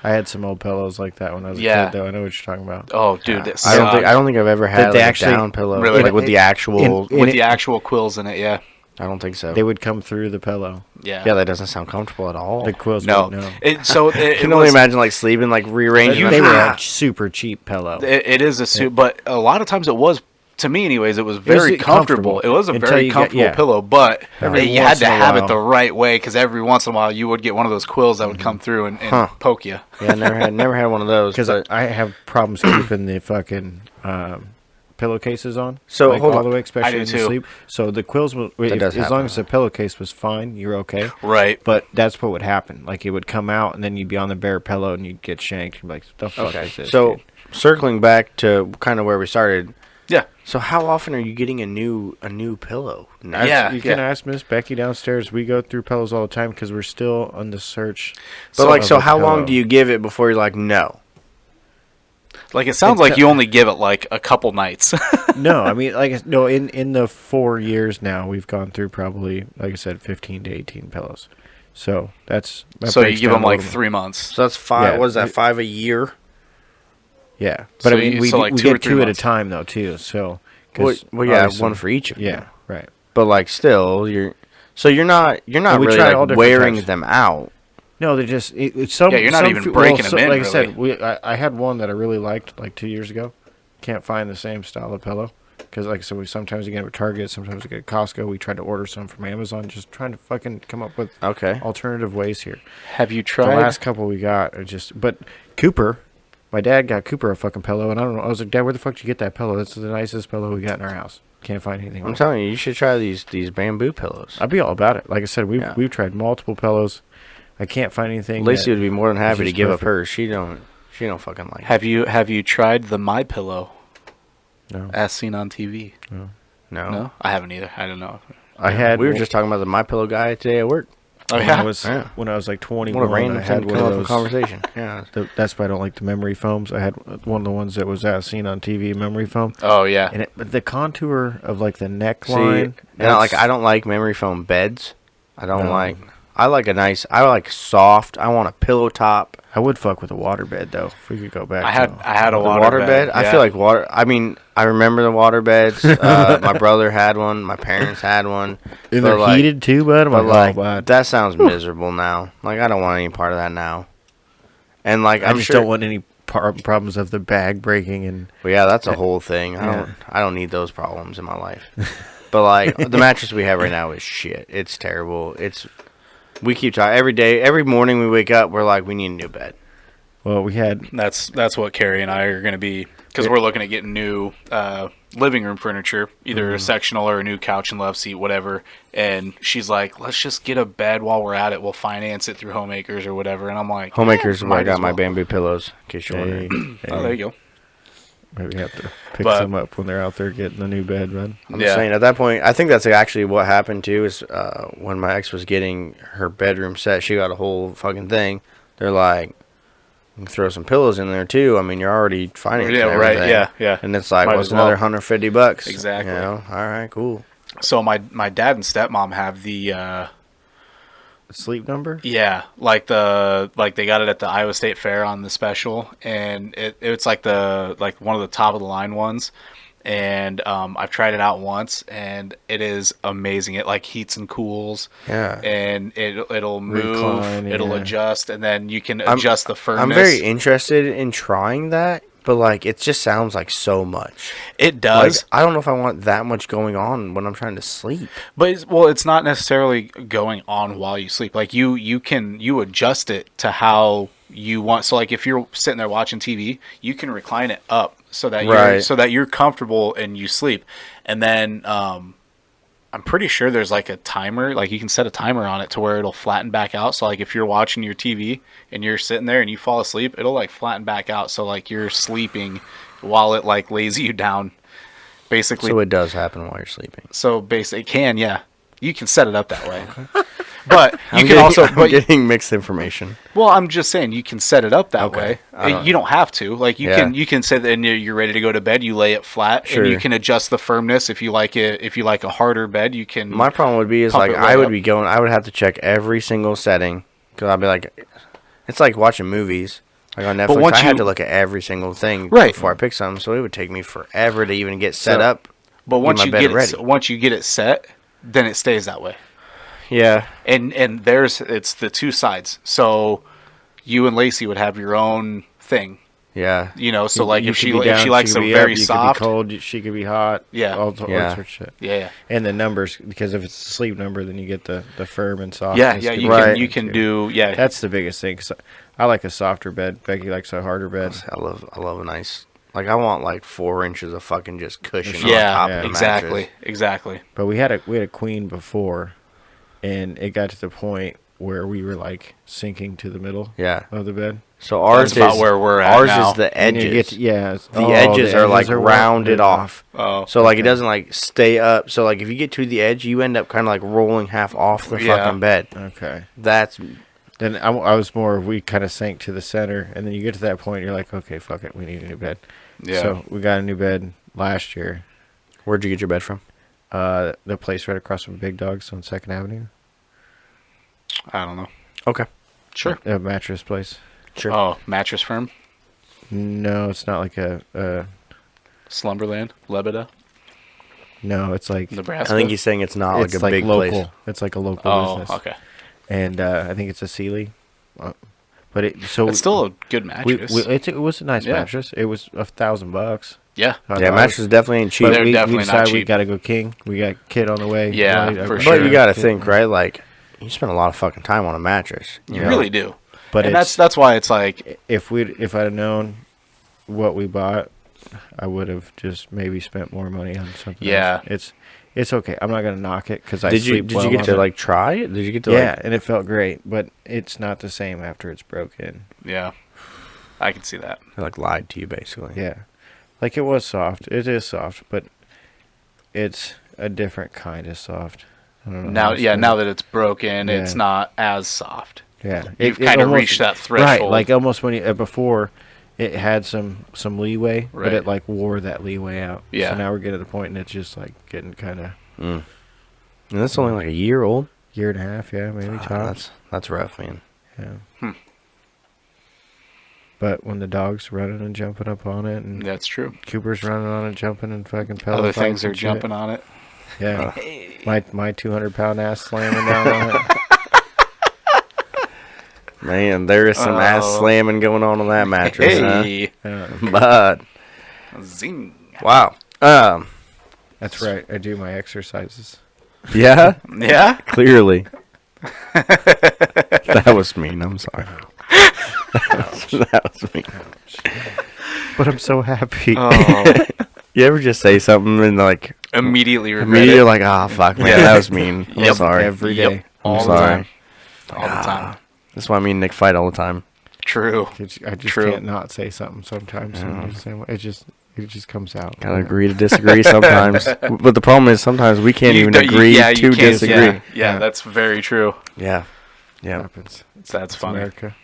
I had some old pillows like that when I was a kid, though. I know what you're talking about. Oh, dude, I don't think I've ever had a down pillow really, with the actual the actual quills in it. Yeah, I don't think so. They would come through the pillow. Yeah, that doesn't sound comfortable at all. The quills, no. I can only imagine like sleeping, like rearranging. They were a super cheap pillow. It is a suit, but a lot of times it was. To me, anyways, it was very comfortable. It was a very comfortable pillow, but you had to have it the right way because every once in a while you would get one of those quills that would come through and poke you. Yeah, never had one of those. Because I have problems keeping the fucking pillowcases on. So like, hold all on. the way, especially in sleep. So the quills, as long as the pillowcase was fine, you're okay. Right. But that's what would happen. Like it would come out, and then you'd be on the bare pillow, and you'd get shanked. You'd be like, the fuck is this? So dude? Circling back to kind of where we started. Yeah. So how often are you getting a new pillow? You can ask Miss Becky downstairs. We go through pillows all the time because we're still on the search. But so how long do you give it before you're like, no? Like it sounds like you only give it like a couple nights. No, I mean in the 4 years now we've gone through probably, like I said, 15 to 18 pillows. So that's so you give them like 3 months. So that's 5. What is that? 5 a year? Yeah, but we get 2 at a time though too. So one for each of them. Yeah, right. But like still, you're not really like wearing them out. No, they're just some. Yeah, you're not even breaking them in. Like really. I said, I had one that I really liked like 2 years ago. Can't find the same style of pillow because, like I said, we sometimes get them at Target, sometimes we get at Costco. We tried to order some from Amazon, just trying to fucking come up with alternative ways here. Have you tried? The last couple we got are but Cooper. My dad got Cooper a fucking pillow, and I don't know. I was like, Dad, where the fuck did you get that pillow? That's the nicest pillow we got in our house. Can't find anything. I'm telling you should try these bamboo pillows. I'd be all about it. Like I said, we've tried multiple pillows. I can't find anything. Lacey would be more than happy to give up hers. She don't fucking like. Have you tried the My Pillow? No. As seen on TV. No. I haven't either. I don't know. We were just talking about the My Pillow guy today at work. Oh yeah. When I was like 21, what a random I had one of those conversation. Yeah. That's why I don't like the memory foams. I had one of the ones that was seen on TV, memory foam. Oh yeah. And the contour of like the neckline. I don't like memory foam beds. I like soft. I want a pillow top. I would fuck with a waterbed though. If we could go back. I had a waterbed. Yeah. I feel like water. I mean, I remember the waterbeds. My brother had one. My parents had one. And they're heated too, bud. That sounds miserable now. Like I don't want any part of that now. And like I just don't want any problems of the bag breaking and. Well, yeah, that's a whole thing. I don't need those problems in my life. But like the mattress we have right now is shit. It's terrible. We keep talking every day. Every morning we wake up, we're like, we need a new bed. Well, we had. That's what Carrie and I are going to be, because we're looking at getting new living room furniture, either a sectional or a new couch and love seat, whatever. And she's like, let's just get a bed while we're at it. We'll finance it through Homemakers or whatever. And I'm like, Homemakers, where I got my bamboo pillows. In case you're wondering. Oh, there you go. Maybe have to pick But- some up when they're out there getting the new bed, man. I'm just saying, at that point, I think that's actually what happened too. Is when my ex was getting her bedroom set, she got a whole fucking thing. They're like, you can throw some pillows in there too. I mean, you're already financing everything. Right. Yeah. And it's like, Might what's as well. another $150? Exactly. You know? All right, cool. So my dad and stepmom have the Sleep number? like they got it at the Iowa State Fair on the special, and it's like one of the top of the line ones. And I've tried it out once, and it is amazing. It like heats and cools. Yeah. And it'll move, Recline, it'll yeah. adjust, and then you can adjust the firmness. I'm very interested in trying that, but like it just sounds like so much. It does. Like, I don't know if I want that much going on when I'm trying to sleep. But it's not necessarily going on while you sleep. Like you adjust it to how you want. So like if you're sitting there watching TV, you can recline it up so that you're comfortable and you sleep. And then I'm pretty sure there's like a timer. Like you can set a timer on it to where it'll flatten back out. So like if you're watching your TV and you're sitting there and you fall asleep, it'll like flatten back out. So like you're sleeping while it like lays you down. Basically, So it does happen while you're sleeping. it can, yeah. You can set it up that way. But you can also I'm getting mixed information. well, I'm just saying you can set it up that Okay. way. You don't have to. Like you can say that and you're ready to go to bed, you lay it flat Sure. and you can adjust the firmness if you like it. If you like a harder bed, you can My problem would be is Pump like it right I would up. be going. I would have to check every single setting because I'd be like, it's like watching movies. Like on Netflix, once I had you- to look at every single thing Right. before I pick something, so it would take me forever to even get set So- up. But once my you bed get ready. once you get it set, then it stays that way. Yeah, And it's the two sides. So you and Lacey would have your own thing, yeah. you know. So like You if could she be down, likes she them could be very up, you soft, could be cold, she could be hot. Yeah. all sorts of shit. yeah. And the numbers, because if it's a sleep number, then you get the firm and soft. Yeah, It's yeah, good. Right. you can do That's the biggest thing. 'Cause I like a softer bed. Becky likes a harder bed. I love a nice. Like I want like 4 inches of fucking just cushion on yeah, top of the exactly, mattress. exactly. But we had a queen before, and it got to the point where we were like sinking to the middle Yeah. of the bed. So ours That's about is where we're at Ours now. is the And you edges. the edges are like rounded off. Oh, So like it Okay. doesn't like stay up. So like if you get to the edge, you end up kind of like rolling half off the Yeah. fucking bed. Okay. That's Then I was more, we kind of sank to the center, and then you get to that point, you're like, okay, fuck it, we need a new bed. yeah. So we got a new bed last year. where'd you get your bed from? The place right across from Big Dogs on 2nd Avenue. I don't know. Okay. Sure. A mattress place. Sure. Oh, Mattress Firm, No, it's not like Slumberland, Lebeda, no, it's like, Nebraska. I think he's saying it's not it's like a like big local. place. It's like a local Oh, business. okay. And I think it's a Sealy. But It's still a good mattress. it was a nice Yeah. mattress. It was $1,000. yeah. Yeah, mattress definitely ain't cheap. But they're we definitely not decided we cheap. got to go king. We got kid on the way. Yeah, Right, for But sure. you got to think, right? Like you spend a lot of fucking time on a mattress. You know? really do. But And it's, that's why it's like if I'd have known what we bought, I would have just maybe spent more money on something. Yeah. else. It's okay. I'm not gonna knock it because I Did you sleep well get on to it. like try it? Did you get to Yeah, like? and it felt great, but it's not the same after it's broken. yeah. I can see that. They like lied to you basically. Yeah, like it was soft. It is soft, but it's a different kind of soft. I don't know. how Now, to yeah, explain now it. that it's broken, it's Yeah. not as soft. Yeah, You've it kind of almost- reached that threshold. Right, like almost when you before, it had some leeway, but Right. it like wore that leeway out. Yeah. So now we're getting to the point, and it's just like getting kind of Mm. And that's only like a year old. year and a half, yeah, maybe tops. That's rough, man. Yeah. Hmm. But when the dog's running and jumping up on it, and That's true. Cooper's running on it, jumping and fucking pellet Other fights things are and shit. jumping on it. Yeah, my 200-pound ass slamming down on it. Man, there is some ass Oh. slamming going on that mattress. Hey, Yeah, But zing. wow. that's right. I do my exercises. Yeah. Yeah. Clearly. That was mean. I'm sorry. That was mean. But I'm so happy. Oh, You ever just say something and like immediately regret immediately you're it. like, ah, fuck, man, Yeah. that was mean. I'm Yep. sorry. Every Yep. day. All the sorry. time. All the time. That's why me and Nick fight all the time. True. I just True. can't not say something sometimes. And Yeah. just say, it It just comes out. Gotta agree to disagree sometimes. But the problem is sometimes we can't even agree to disagree. Yeah, that's very true. Yeah. Yeah. Happens. That's funny. America.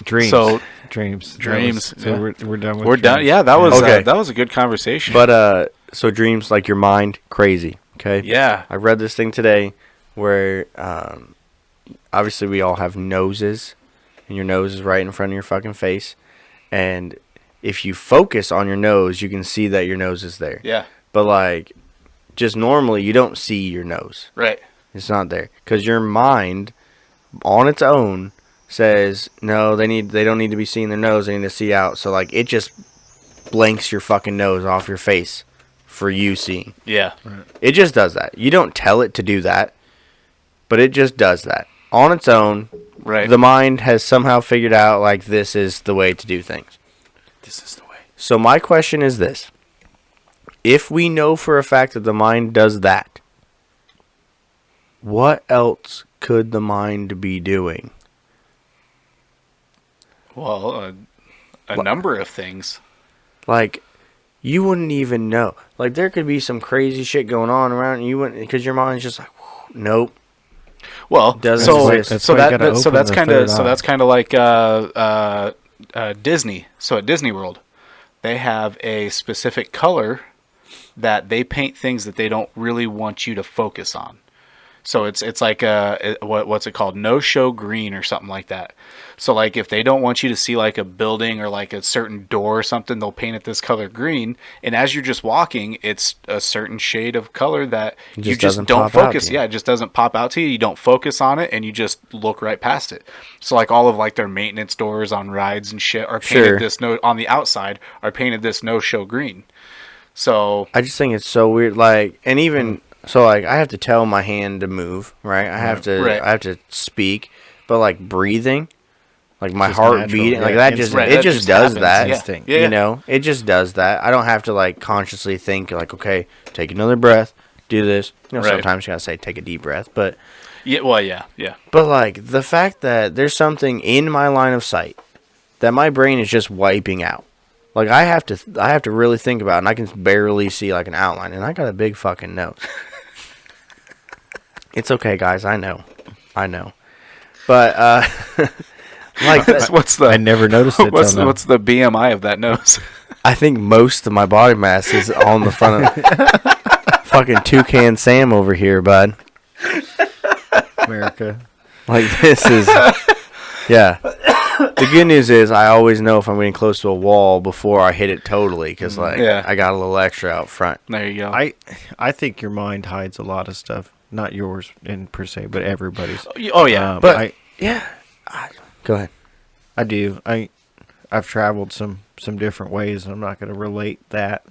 Dreams. So dreams. Yeah. We're done with We're done. dreams. Yeah, that was Okay. that was a good conversation. But so dreams, like your mind, crazy. Okay. yeah, I read this thing today where obviously we all have noses, and your nose is right in front of your fucking face, and if you focus on your nose, you can see that your nose is there. yeah, But like, just normally you don't see your nose. right. It's not there because your mind, on its own, says no. They don't need to be seeing their nose. They need to see out. So like, it just blanks your fucking nose off your face for you seeing. Yeah, It just does that. You don't tell it to do that, but it just does that on its own. right. The mind has somehow figured out like this is the way to do things. This is the way. So my question is this: if we know for a fact that the mind does that, what else could the mind be doing? Well, a number of things. Like, you wouldn't even know. Like, there could be some crazy shit going on around, and you wouldn't, because your mind's just like, nope. Well, Doesn't so exist. so That's why you gotta that so open that's the kind of third so eye. that's kind of like Disney. So at Disney World, they have a specific color that they paint things that they don't really want you to focus on. So it's like what's it called? No show green or something like that. So like if they don't want you to see like a building or like a certain door or something, they'll paint it this color green. And as you're just walking, it's a certain shade of color that It you just just doesn't don't pop out focus. to you. Yeah, it just doesn't pop out to you. You don't focus on it, and you just look right past it. So like all of like their maintenance doors on rides and shit are painted Sure. this on the outside are painted this no show green. So I just think it's so weird. Like, and even so, like, I have to tell my hand to move, right? I have to, Right. I have to speak, but like breathing, like my Just heart natural, beating, like yeah, that just, instinct. it That just just does happens, that. yeah. Instinct. Yeah. You know, it just does that. I don't have to like consciously think like, okay, take another breath, do this. You know, Right. sometimes you gotta say take a deep breath, but yeah, well, yeah. But like the fact that there's something in my line of sight that my brain is just wiping out. Like I have to really think about it, and I can barely see like an outline, and I got a big fucking nose. It's okay, guys. I know. But like What's the I never noticed it. what's till now. what's the BMI of that nose? I think most of my body mass is on the front of fucking Toucan Sam over here, bud. America? Like this is yeah. The good news is I always know if I'm getting close to a wall before I hit it totally, because like Yeah. I got a little extra out front. There you go. I think your mind hides a lot of stuff. Not yours in per se, but everybody's. Oh yeah. But yeah, go ahead. I do. I've traveled some different ways. I'm not going to relate that,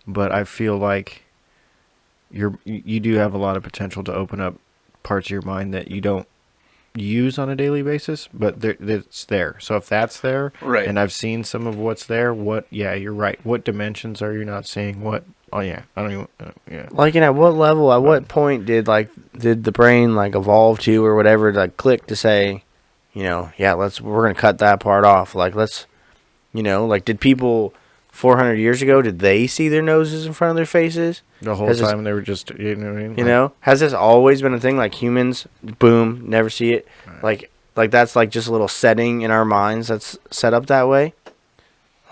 but I feel like you do have a lot of potential to open up parts of your mind that you don't use on a daily basis, but it's there. So if that's there, Right. and I've seen some of what's there, yeah, you're right. What dimensions are you not seeing? What? Oh yeah, I don't even. Yeah. Like, at what level, at what point did the brain like evolve to or whatever, like click to say, yeah, we're gonna cut that part off. Like let's, like did people 400 years ago, did they see their noses in front of their faces? The whole Has this- time they were just, you know what I mean? Has this always been a thing? Like humans, boom, never see it. Like that's like just a little setting in our minds that's set up that way.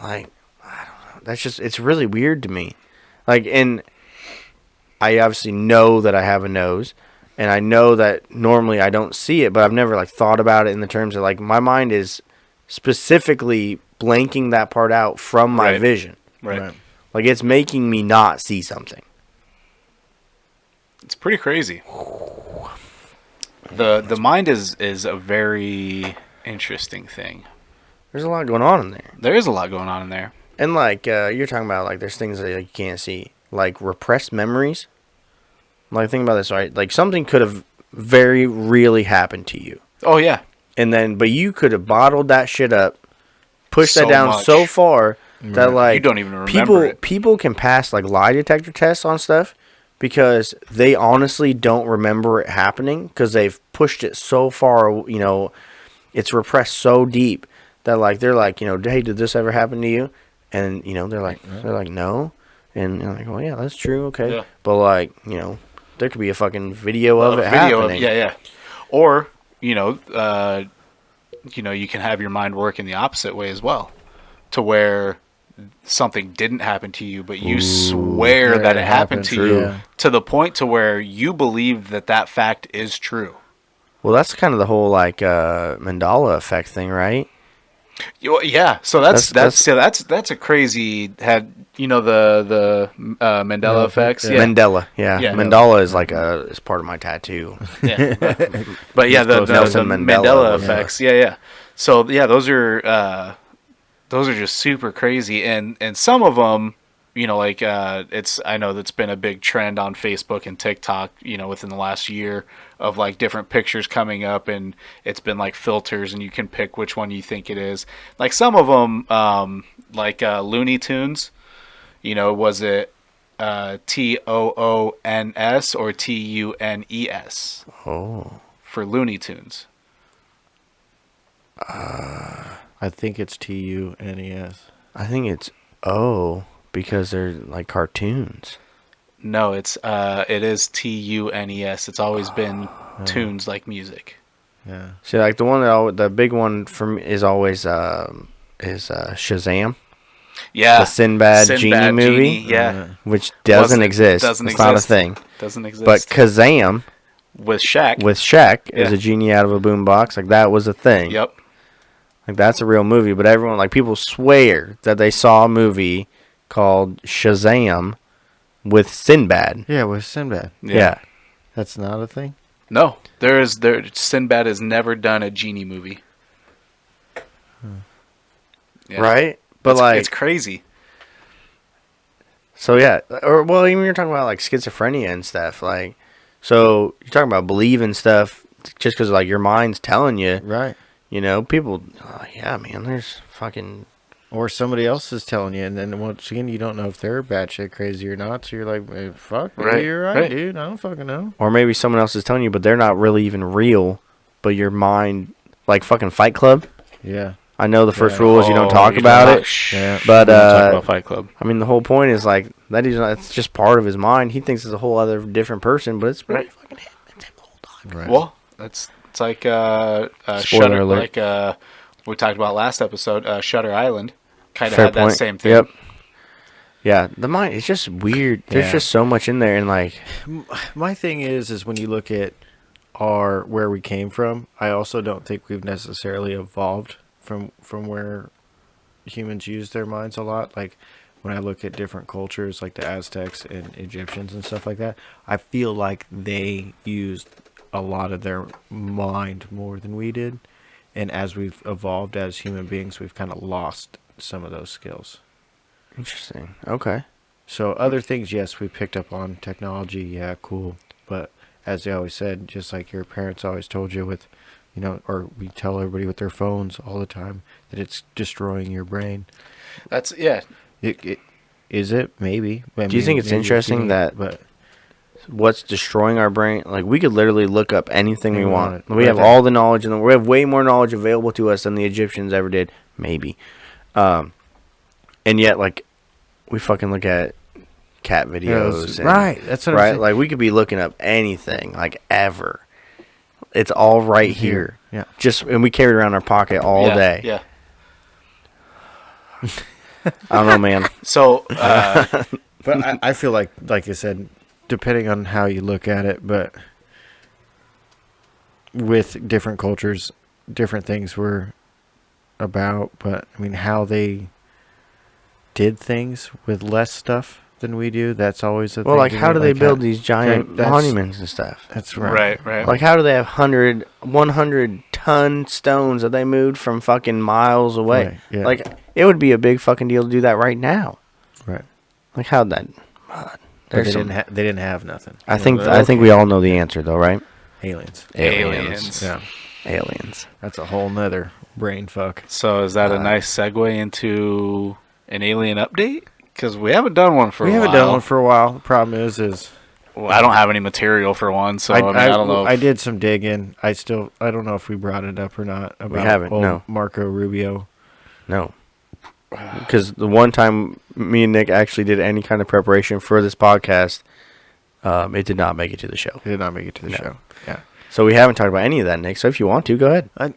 Like, I don't know. That's just, it's really weird to me. Like, and I obviously know that I have a nose, and I know that normally I don't see it, but I've never like thought about it in the terms of like my mind is specifically blanking that part out from my Right. vision. Right. Like it's making me not see something. It's pretty crazy. The mind is a very interesting thing. There's a lot going on in there. There is a lot going on in there. And like you're talking about, like there's things that you can't see, like repressed memories. Like think about this, right? Like something could have very really happened to you, Oh yeah. and then but you could have bottled that shit up, pushed that So down much. so far that like You don't even remember it. people can pass like lie detector tests on stuff because they honestly don't remember it happening because they've pushed it so far. It's repressed so deep that like they're like, hey, did this ever happen to you? And they're like no, and you're like, well, yeah, that's true, okay, Yeah. but like there could be a fucking video of it happening. Yeah. Or you can have your mind work in the opposite way as well, to where something didn't happen to you, but you swear that it happened to you, to the point to where you believe that fact is true. Well, that's kind of the whole like Mandela effect thing, right? Yeah, so that's a crazy the Mandela effects. Yeah. Mandela, yeah. Mandela is is part of my tattoo. Yeah, but yeah, the Mandela effects. Yeah. So yeah, those are just super crazy, and some of them, I know that's been a big trend on Facebook and TikTok, within the last year, of like different pictures coming up, and it's been like filters, and you can pick which one you think it is. Like some of them, Looney Tunes, was it TOONS or TUNES? Oh, for Looney Tunes. I think it's TUNES. I think it's O because they're like cartoons. No, it is TUNES. It's always been tunes like music. Yeah. See, like the big one for me is always Shazam. Yeah. The Sinbad Genie movie. Yeah. Which doesn't exist. It's not a thing. Doesn't exist. But Kazam with Shaq is a genie out of a boombox. Like that was a thing. Yep. Like that's a real movie, but everyone, like, people swear that they saw a movie called Shazam with Sinbad. Yeah, with Sinbad. Yeah. That's not a thing? No. Sinbad has never done a genie movie. Yeah. Right? But it's crazy. So yeah, even you're talking about like schizophrenia and stuff, like, so you're talking about believing stuff just because like your mind's telling you, right? People, yeah, man, there's fucking, or somebody else is telling you, and then once again, you don't know if they're batshit crazy or not. So you're like, hey, fuck, maybe you're right, dude. I don't fucking know. Or maybe someone else is telling you, but they're not really even real. But your mind, like fucking Fight Club. Yeah. I know the first rule is you don't talk about it. Yeah. But talk about Fight Club. I mean, the whole point is like that it's just part of his mind. He thinks it's a whole other different person, but it's really fucking him. It's him the whole time. Right. Well, it's like Spoiler alert. Like we talked about last episode, Shutter Island, kind of Fair had point. that same thing. Yep. Yeah, the mind, it's just weird. There's just so much in there, and like, my thing is when you look at where we came from, I also don't think we've necessarily evolved from where humans use their minds a lot. Like when I look at different cultures, like the Aztecs and Egyptians and stuff like that, I feel like they used a lot of their mind more than we did. And as we've evolved as human beings, we've kind of lost some of those skills. interesting. Okay. So other things, yes, we picked up on technology. Yeah, cool. But as they always said, just like your parents always told you with, or we tell everybody with their phones all the time, that it's destroying your brain. That's, yeah. Is it? Maybe. Do you think it's interesting that what's destroying our brain? Like, we could literally look up anything we want. We have all the knowledge, and we have way more knowledge available to us than the Egyptians ever did. Maybe. And yet, like, we fucking look at cat videos. Right. That's what I'm saying. Like, we could be looking up anything, like, ever. It's all right here. Yeah. And we carry it around in our pocket all day. Yeah. I don't know, man. So, but I feel like I said, depending on how you look at it, but with different cultures, different things were about. But I mean, how they did things with less stuff than we do, that's always the thing. Well, like, how do they build these giant monuments and stuff? That's right. Right. Like, how do they have 100-ton stones that they moved from fucking miles away? Right, yeah. Like, it would be a big fucking deal to do that right now. Right. Like, how'd that? They didn't have nothing. I think we all know the answer, though, right? Aliens. Aliens. Yeah. Aliens. That's a whole nother brain fuck. So is that a nice segue into an alien update? Because we haven't done one for a while. We haven't done one for a while. The problem is well, I don't have any material for one, so I don't know. I did some digging. I don't know if we brought it up or not. About We haven't, no. Marco Rubio. No. because the one time me and Nick actually did any kind of preparation for this podcast, it did not make it to the show. It did not make it to the show. Yeah. So we haven't talked about any of that, Nick. So if you want to, go ahead. I'm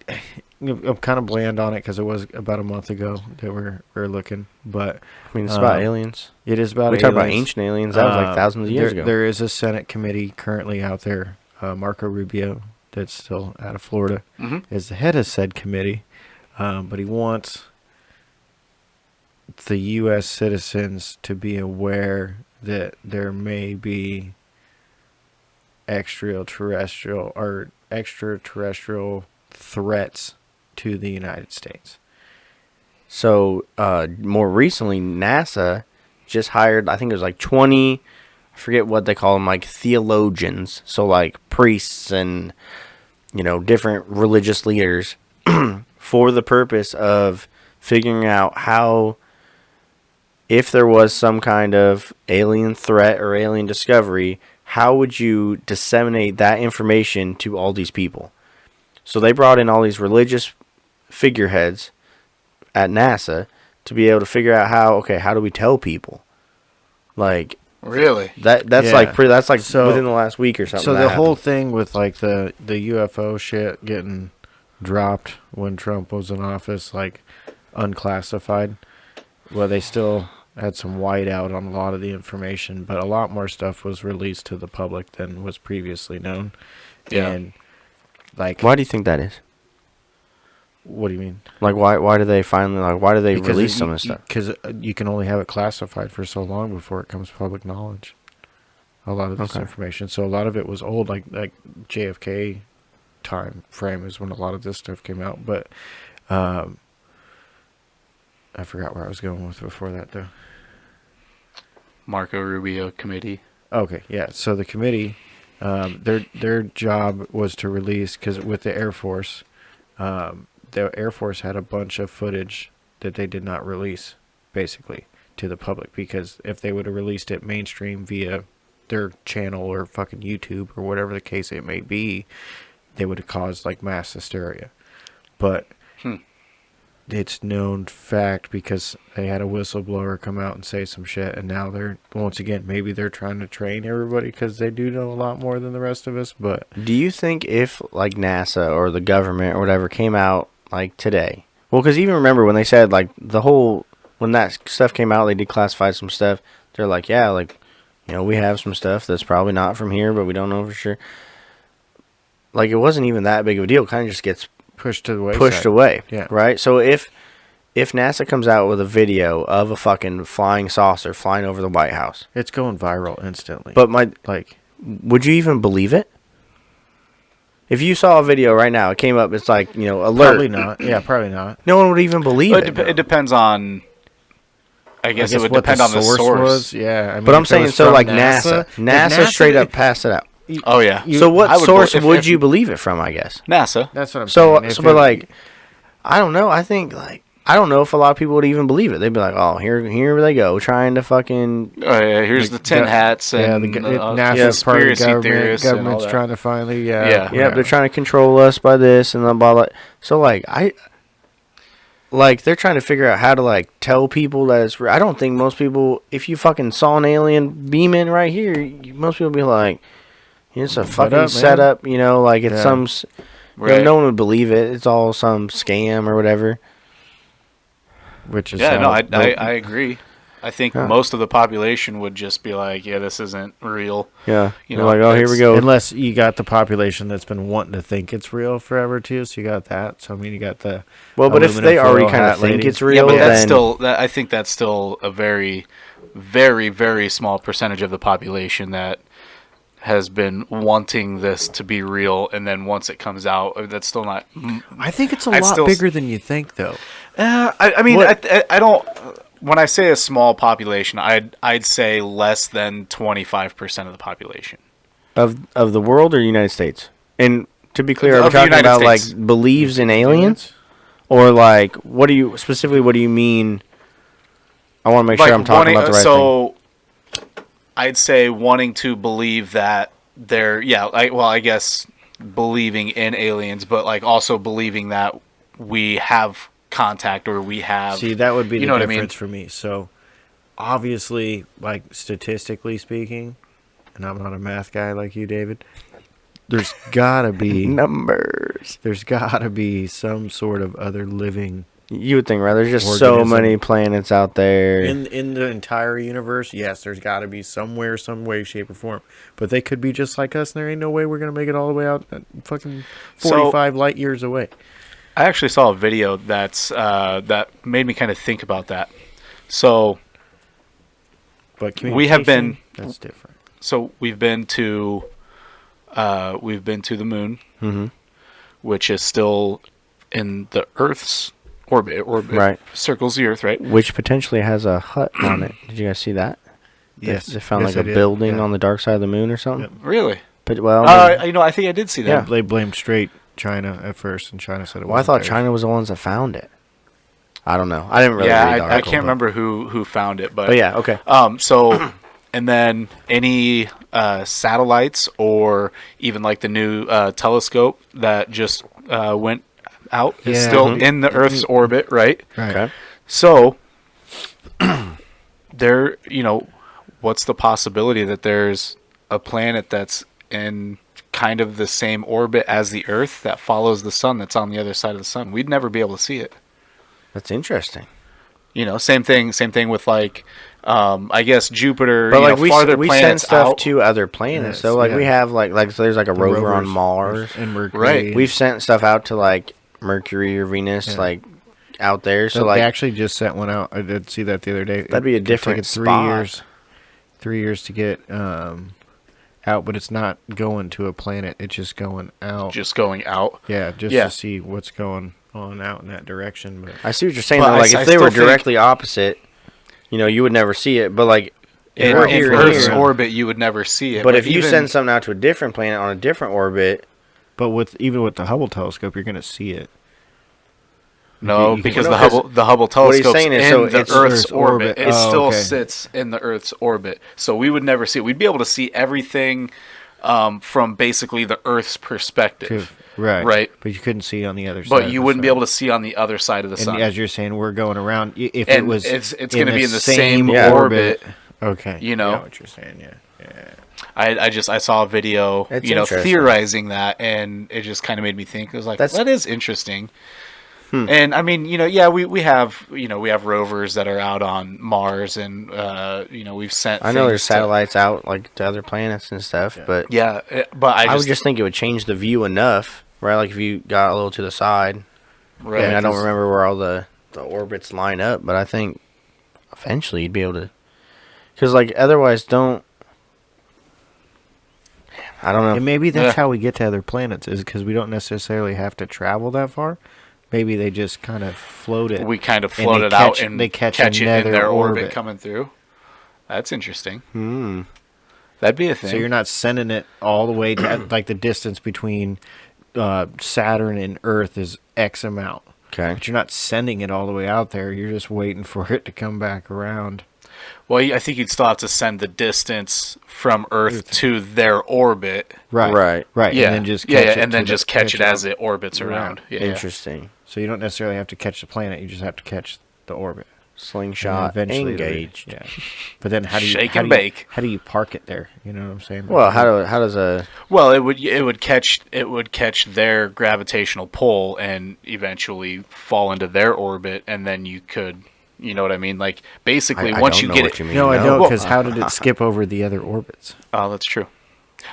kind of bland on it because it was about a month ago that we're looking. But I mean, it's about aliens. It is about we aliens. talked about ancient aliens. That was like thousands of years ago. There is a Senate committee currently out there. Marco Rubio, that's still out of Florida, is the head of said committee. But he wants the U.S. citizens to be aware that there may be extraterrestrial threats to the United States. So more recently, NASA just hired, I think it was like 20, I forget what they call them, like theologians. So like priests and, different religious leaders for the purpose of figuring out how, if there was some kind of alien threat or alien discovery, how would you disseminate that information to all these people? So they brought in all these religious figureheads at NASA to be able to figure out how do we tell people? Like, really? That's so, within the last week or something. So the whole thing with like the UFO shit getting dropped when Trump was in office, like unclassified. Well, they still had some whiteout on a lot of the information, but a lot more stuff was released to the public than was previously known. Yeah. And like, why do you think that is? What do you mean? Like, why do they finally, why do they release some of this stuff? Because you can only have it classified for so long before it comes public knowledge. A lot of this information. So a lot of it was old, like JFK time frame is when a lot of this stuff came out. But I forgot where I was going with before that, though. Marco Rubio committee. Okay, yeah. So the committee, their job was to release, because with the Air Force, the Air Force had a bunch of footage that they did not release, basically, to the public, because if they would have released it mainstream via their channel or fucking YouTube or whatever the case it may be, they would have caused like mass hysteria. But it's known fact because they had a whistleblower come out and say some shit, and now they're, once again, maybe they're trying to train everybody because they do know a lot more than the rest of us. But do you think if like NASA or the government or whatever came out like today, well, because even remember when they said like when that stuff came out, they declassified some stuff, they're like, yeah, like, we have some stuff that's probably not from here, but we don't know for sure. Like, it wasn't even that big of a deal. It kind of just gets pushed to the wayside. Pushed away. Yeah. Right? So if NASA comes out with a video of a fucking flying saucer flying over the White House, it's going viral instantly. But would you even believe it? If you saw a video right now, it came up, it's like, alert. Probably not. Yeah, probably not. No one would even believe it. It depends on, I guess it would depend on the source. Was. Yeah. I mean, but I'm saying, so like NASA straight up passed it out. Oh, yeah. So what source would you believe it from, I guess? NASA. That's what I'm saying. But like, I don't know. I think, like, I don't know if a lot of people would even believe it. They'd be like, oh, here they go, trying to fucking... Oh, yeah, here's the tin hats and NASA's part of the government's trying to finally... Yeah, they're trying to control us by this and blah, blah. So, like, they're trying to figure out how to, like, tell people that it's... I don't think most people... If you fucking saw an alien beam in right here, most people would be like... It's a fucking setup, like it's some... Right. no one would believe it. It's all some scam or whatever. Which is... I agree. I think most of the population would just be like, yeah, this isn't real. Yeah. Like, oh, here we go. Unless you got the population that's been wanting to think it's real forever, too. So you got that. So, I mean, you got the... Well, but if they already kind of think it's real, but that's still... I think that's still a very, very, very small percentage of the population that has been wanting this to be real, and then once it comes out, that's still not... I think it's a lot bigger than you think, though. I mean, I don't... When I say a small population, I'd say less than 25% of the population. Of the world or United States? And to be clear, are we talking United about, States. like, believes in aliens? Or, like, what do you mean? I want to make sure I'm talking about the right thing. I'd say wanting to believe that I guess believing in aliens, but like also believing that we have contact or we have. See, that would be you the know what I difference mean? for me. So, obviously, like statistically speaking, and I'm not a math guy like you, David. There's gotta be Numbers. There's gotta be some sort of other living You would think, right? There's just so organism. many planets out there. In the entire universe. Yes, there's gotta be somewhere, some way, shape, or form. But they could be just like us, and there ain't no way we're gonna make it all the way out fucking 45 light years away. I actually saw a video that made me kind of think about that. So But we have been. That's different. So we've been to the moon, Mm-hmm. which is still in the Earth's orbit. Right. Circles the Earth, right? Which potentially has a hut on it. Did you guys see that? Yes. They found Yes, like I a did. building Yeah. on the dark side of the moon or something. Yep. Really? But well, I think I did see that. Yeah. They blamed straight China at first, and China said it well, I wasn't thought theirs. China was the ones that found it. I don't know. I didn't really Yeah, read the I article. can't remember who found it, But yeah, okay. So, and then any satellites or even like the new telescope that just went out is Yeah. still Mhm. in the Earth's orbit, right? Right. Okay. So, what's the possibility that there's a planet that's in kind of the same orbit as the Earth that follows the sun that's on the other side of the sun? We'd never be able to see it. That's interesting. Same thing with like, I guess Jupiter. But like farther we send planets stuff out. to other planets. Yes, So like yeah. we have like so there's like a The rover on rovers Mars. and Mercury. Right. We've sent stuff out to like Mercury or Venus, Yeah. like out there. So They like actually just sent one out. I did see that the other day. That'd be a It could different take it spot. 3 years to get out, but it's not going to a planet. It's just going out. Just going out. Yeah, just Yeah. to see what's going on out in that direction. But I see what you're saying. But Though. Like I if they were still think- directly opposite, you would never see it. But like if In we're here and Earth's here, orbit, you would never see it. but if you even- send something out to a different planet on a different orbit, even with the Hubble telescope, you're going to see it. no, you can- because No, the Hubble what he's telescope saying is, in so the it's Earth's Earth's orbit. orbit. It Oh, still okay. sits in the Earth's orbit, so we would never see it. We'd be able to see everything from basically the Earth's perspective, Right. Right. But you couldn't see on the other side. but you wouldn't be able to see on the other side of the And sun. as you're saying, we're going around. If And it was, it's going to be in the same Yeah. orbit. Okay. You know. I know what you're saying. Yeah. I saw a video, That's interesting. theorizing that, and it just kind of made me think. It was like, That's- that is interesting. And I mean, we have rovers that are out on Mars, and we've sent. I know things there's to- satellites out like to other planets and stuff. But Yeah, but I would just think it would change the view enough, right? Like if you got a little to the side. right. I mean, I don't 'cause- remember where all the orbits line up, but I think eventually you'd be able to. Because like otherwise, I don't know. And maybe that's Yeah. how we get to other planets, is because we don't necessarily have to travel that far. Maybe they just kind of float it. We kind of and they float it out catch- and they catch it in another their orbit orbit. coming through. That's interesting. Hmm. That'd be a thing. So you're not sending it all the way to like the distance between Saturn and Earth is X amount. Okay. But you're not sending it all the way out there. You're just waiting for it to come back around. Well, I think you'd still have to send the distance from Earth to their orbit. Right. Yeah, And then just yeah, catch it and then to just catch it as out. it orbits around. Yeah, yeah. Interesting. So you don't necessarily have to catch the planet. You just have to catch the orbit. Slingshot And eventually it'll be- engaged. Yeah. But then how do you Shake how and do you- bake. how do you park it there? You know what I'm saying? Well, how does a Well, it would catch their gravitational pull and eventually fall into their orbit, and then you could, you know what I mean? Like basically, I once don't you know get what it, you mean. No, I no. don't. Well- Because how did it skip over the other orbits? oh, that's true.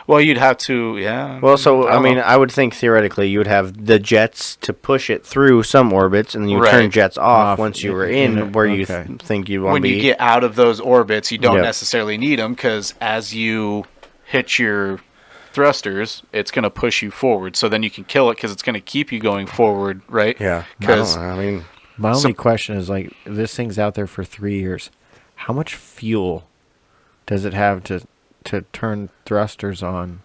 Well, you'd have to, yeah. Well, so I don't mean, know. I would think theoretically you would have the jets to push it through some orbits, and then you would Right. turn jets off Off, once you yeah, were yeah, in where you okay. think you want when to be. you get out of those orbits, you don't Yep. necessarily need them because as you hit your thrusters, it's going to push you forward. So then you can kill it because it's going to keep you going forward, right? Yeah, Because I mean, My So- only question is like, this thing's out there for 3 years. How much fuel does it have to turn thrusters on?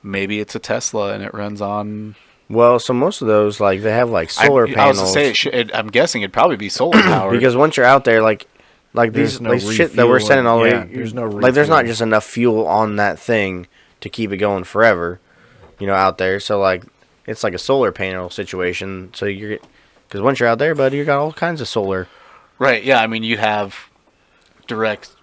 maybe it's a Tesla and it runs on. well, so most of those like they have like solar I was panels. to say, I'm guessing it'd probably be solar powered. Because once you're out there, like There's these no like shit that we're refueling. sending all the Yeah, way, there's no like there's not refueling. just enough fuel on that thing to keep it going forever, out there. So like it's like a solar panel situation. So Because once you're out there, buddy, you got all kinds of solar. Right. Yeah. I mean, you have direct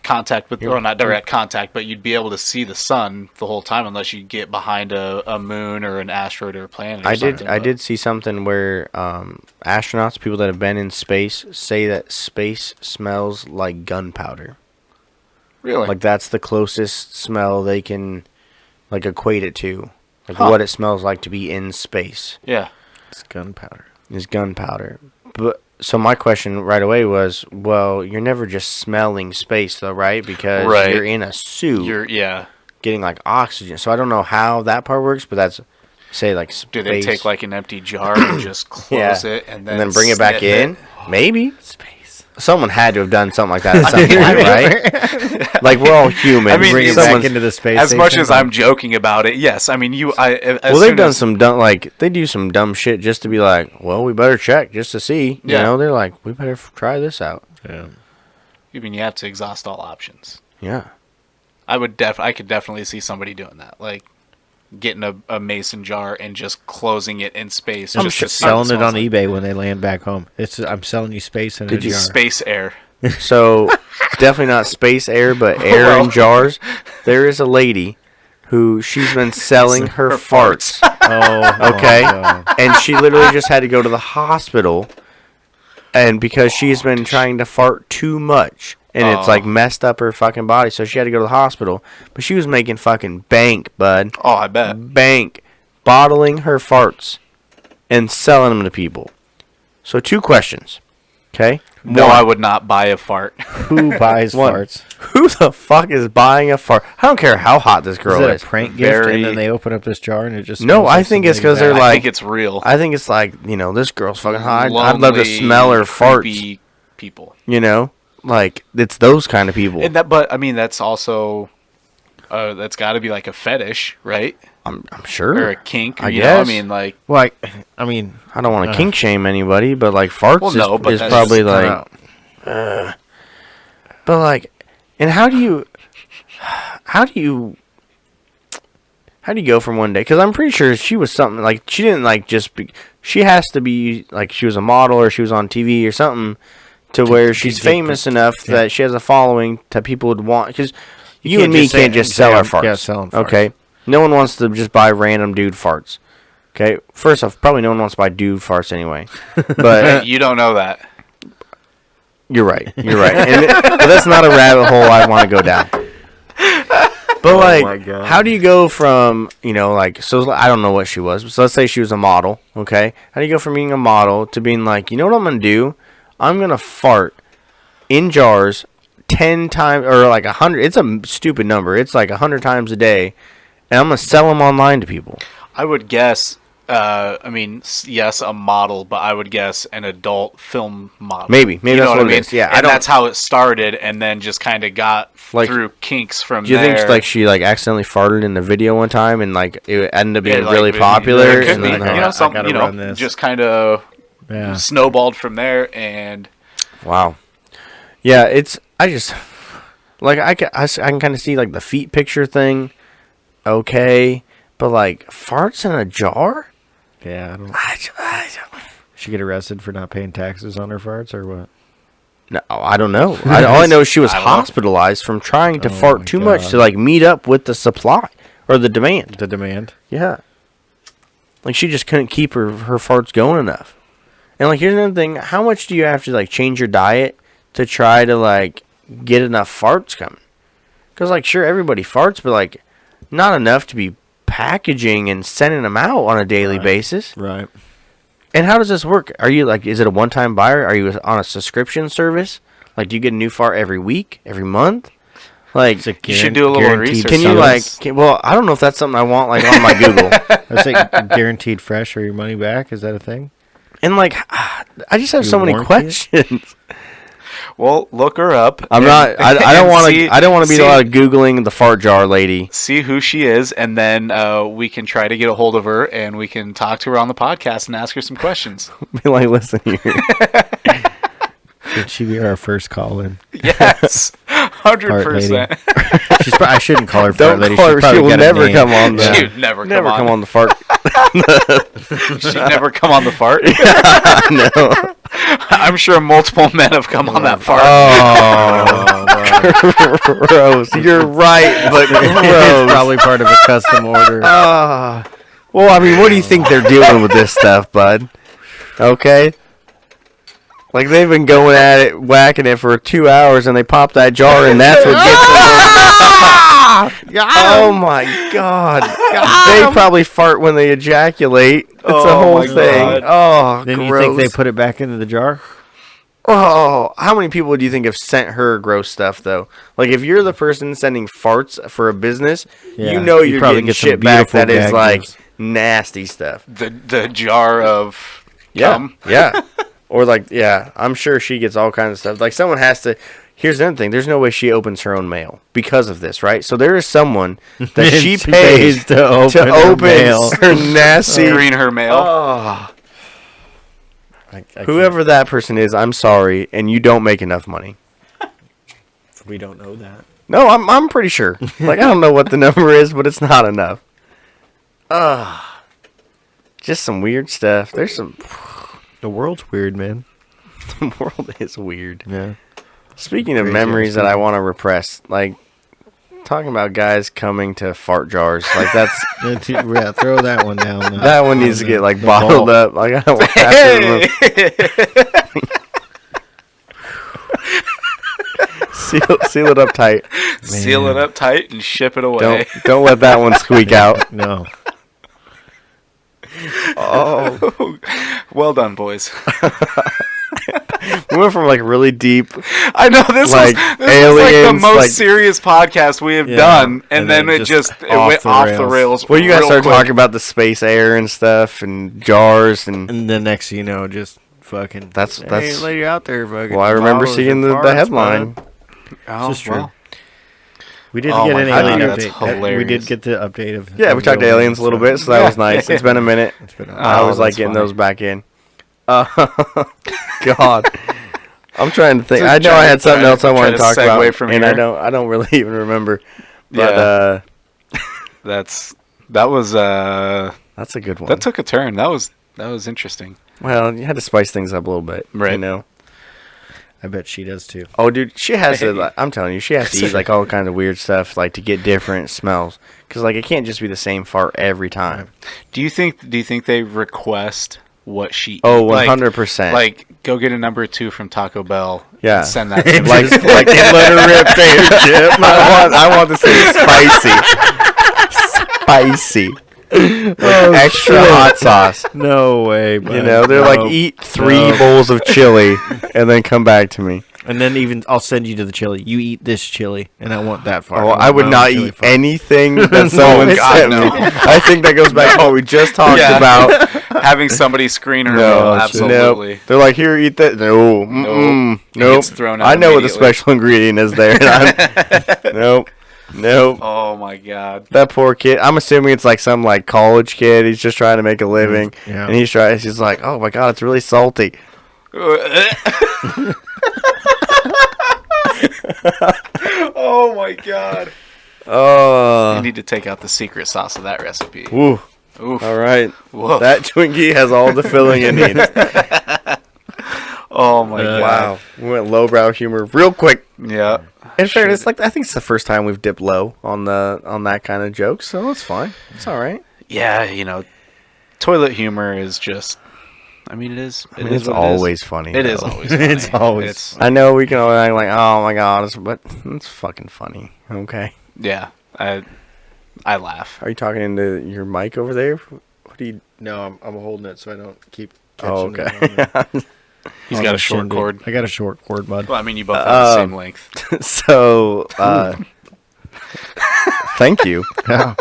contact with, or not direct contact, but you'd be able to see the sun the whole time unless you get behind a moon or an asteroid or a planet. I did see something where astronauts, people that have been in space, say that space smells like gunpowder. Really? Like that's the closest smell they can like equate it to, like what it smells like to be in space. Yeah. It's gunpowder. Is gunpowder. But so my question right away was, well, you're never just smelling space though, right? Because you're in a suit. Getting like oxygen. So I don't know how that part works, but that's say like space. Do they take like an empty jar and just close it and then bring it back in? Maybe. Space. Someone had to have done something like that at some point, right? Like we're all human. I mean, bring it back into the space. As much as I'm joking about it, yes. I mean, they've done some dumb, like they do some dumb shit just to be like, well, we better check just to see. You know, they're like, we better try this out. Yeah. I mean, you have to exhaust all options. Yeah. I could definitely see somebody doing that, like getting a mason jar and just closing it in space. I'm just selling it on eBay when they land back home. I'm selling you space in a jar. Space air. So definitely not space air, but air in jars. There is a lady who she's been selling her farts. Oh, okay, and she literally just had to go to the hospital, and because she's been trying to fart too much. And it's like messed up her fucking body, so she had to go to the hospital. But she was making fucking bank, bud. Oh, I bet. Bank. Bottling her farts and selling them to people. So 2 questions. Okay? No, I would not buy a fart. Who buys farts? Who the fuck is buying a fart? I don't care how hot this girl is. It a prank gift and then they open up this jar and it just... No, I think it's because they're like... I think it's real. I think it's like, this girl's fucking hot. I'd love to smell her farts. People. Like, it's those kind of people. And but, I mean, that's also... that's got to be like a fetish, right? I'm sure. Or a kink. I guess. I mean, like... Well, I mean... I don't want to kink shame anybody, but, like, farts is probably, like... but, like... And how do you go from one day? Because I'm pretty sure she was something, like, she didn't, like, just be... She has to be, like, she was a model or she was on TV or something to where she's famous enough that she has a following that people would want... Because you and me can't just sell our farts. Yeah, selling farts. Okay? No one wants to just buy random dude farts. Okay? First off, probably no one wants to buy dude farts anyway. But you don't know that. You're right. But that's not a rabbit hole I want to go down. But, like, how do you go from, so I don't know what she was. So let's say she was a model, okay? How do you go from being a model to being like, you know what I'm going to do? I'm going to fart in jars 10 times, or like 100. It's a stupid number. It's like 100 times a day. And I'm going to sell them online to people. I would guess, yes, a model, but I would guess an adult film model. Maybe that's what it is. Yeah, and that's how it started, and then just kind of got through kinks from there. Do you think like she like accidentally farted in the video one time and like it ended up being really popular? It could be. Just kind of snowballed from there, and wow. Yeah, I just like I can kind of see like the feet picture thing. Okay, but like farts in a jar? Yeah, I don't. She get arrested for not paying taxes on her farts or what? No, I don't know. All I know is she was hospitalized from trying to fart too much to like meet up with the supply or the demand. The demand? Yeah. Like she just couldn't keep her farts going enough. And like here's another thing, how much do you have to like change your diet to try to like get enough farts coming? Because like sure everybody farts, but like not enough to be packaging and sending them out on a daily basis. Right. And how does this work? Are you like, is it a one-time buyer? Are you on a subscription service? Like, do you get a new fart every week, every month? Like, you should do a little research. Can you well, I don't know if that's something I want like on my Google. I say guaranteed fresh or your money back. Is that a thing? And like, I just have so many questions. Well, look her up. I don't want to. I don't want to be a lot of googling the fart jar lady. See who she is, and then we can try to get a hold of her, and we can talk to her on the podcast and ask her some questions. Be like, listen here. Should she be our first call in? Yes, 100%. I shouldn't call her fart lady. She will never come on. She would never come on the fart. She'd never come on the fart. No. I'm sure multiple men have come on that fart. Oh, gross. You're right, but It's gross. probably part of a custom order. Well, I mean, what do you think they're doing with this stuff, bud? Okay. Like, they've been going at it, whacking it for 2 hours, and they pop that jar, and that's what gets them. Oh, my God. They probably fart when they ejaculate. It's a whole my thing. God. Oh, Then gross. you think they put it back into the jar? Oh, how many people do you think have sent her gross stuff, though? Like, if you're the person sending farts for a business, Yeah, you know you you're probably getting get some shit back beautiful that is, gag like, gifts. nasty stuff. The jar of cum. Yeah. Or, like, yeah, I'm sure she gets all kinds of stuff. Like, someone has to... Here's the other thing. There's no way she opens her own mail because of this, right? So there is someone that she pays to open her mail. her nasty... Screen her mail. Oh. I Whoever that person is, I'm sorry, and you don't make enough money. we don't know that. No, I'm pretty sure. Like, I don't know what the number is, but it's not enough. Just some weird stuff. There's some... The world's weird, man. The world is weird. Yeah. Speaking of Crazy memories ass that I people. want to repress, like, talking about guys coming to fart jars, like, that's... Yeah, throw that one down. that one needs to get, like, the bottled vault. up. Like, I don't want that to seal it up tight. Seal it up tight and ship it away. Don't let that one squeak out. No. Oh, Well done, boys. we went from, like, really deep... I know this Like, was this was like the aliens, most like- serious podcast we have Yeah, done, and and then then it just it off went the off the rails. rails. Well, you guys real started quick. talking about the space air and stuff and jars and... And the next thing you know, just fucking... That's- Hey, lady out there, fucking... Well, I remember bottles seeing and the farts, headline. bud. Oh, This is true. well. We didn't Oh get my any God, alien that's update. We hilarious. did get the update of... Yeah, of we talked to the aliens a little bit, so that was nice. It's been a minute. It's been I was like that's getting funny. those back in. God, I'm trying to think. Just I know I had something trying else I to wanted to talk segue about, from and here. I don't really even remember. But Yeah. That was that's a good one. that took a turn. That was interesting. Well, you had to spice things up a little bit, You Right. know. I bet she does, too. Oh, dude, she has Hey. to. Like, I'm telling you, she has to eat like all kinds of weird stuff, like to get different smells, because like it can't just be the same fart every time. Do you think they request what she Oh, like- 100%. Like, go get a number 2 from Taco Bell. Yeah. And send that to me. like let her rip tater chip. I want to say spicy. Like extra hot sauce. No way, bud. You know, they're like, eat 3 bowls of chili and then come back to me. And then even, I'll send you to the chili. You eat this chili, and I want that fart. Oh, want I would my own not chili eat fart. anything that someone God, sent no. me. I think that goes back to what we just talked Yeah. about. Having somebody screen her No, meal, absolutely. Nope. They're like, here, eat that. No, Nope. It nope. gets thrown out I know what the immediately. special ingredient is there. Nope. Oh my God. That poor kid. I'm assuming it's like some like college kid. He's just trying to make a living, Yeah. and he's like, oh my God, it's really salty. Oh my God. Oh, You need to take out the secret sauce of that recipe. woo. Oof. All right, Woof. that Twinkie has all the filling it needs. Oh my God. Wow, we went lowbrow humor real quick. Yeah. In fairness, like I think it's the first time we've dipped low on that kind of joke, so it's fine. It's all right. Yeah, you know, toilet humor is just. I mean, it is. I mean, it's always funny. It is though. always. Funny. It's always It's, I know we can all act like, oh my God, but it's fucking funny. Okay. yeah. I laugh. Are you talking into your mic over there? What do you? No, I'm holding it so I don't keep Oh, catching it okay. on the- He's on got the a short shindig. cord. I got a short cord, bud. Well, I mean, you both have the same length. So, thank you. Yeah.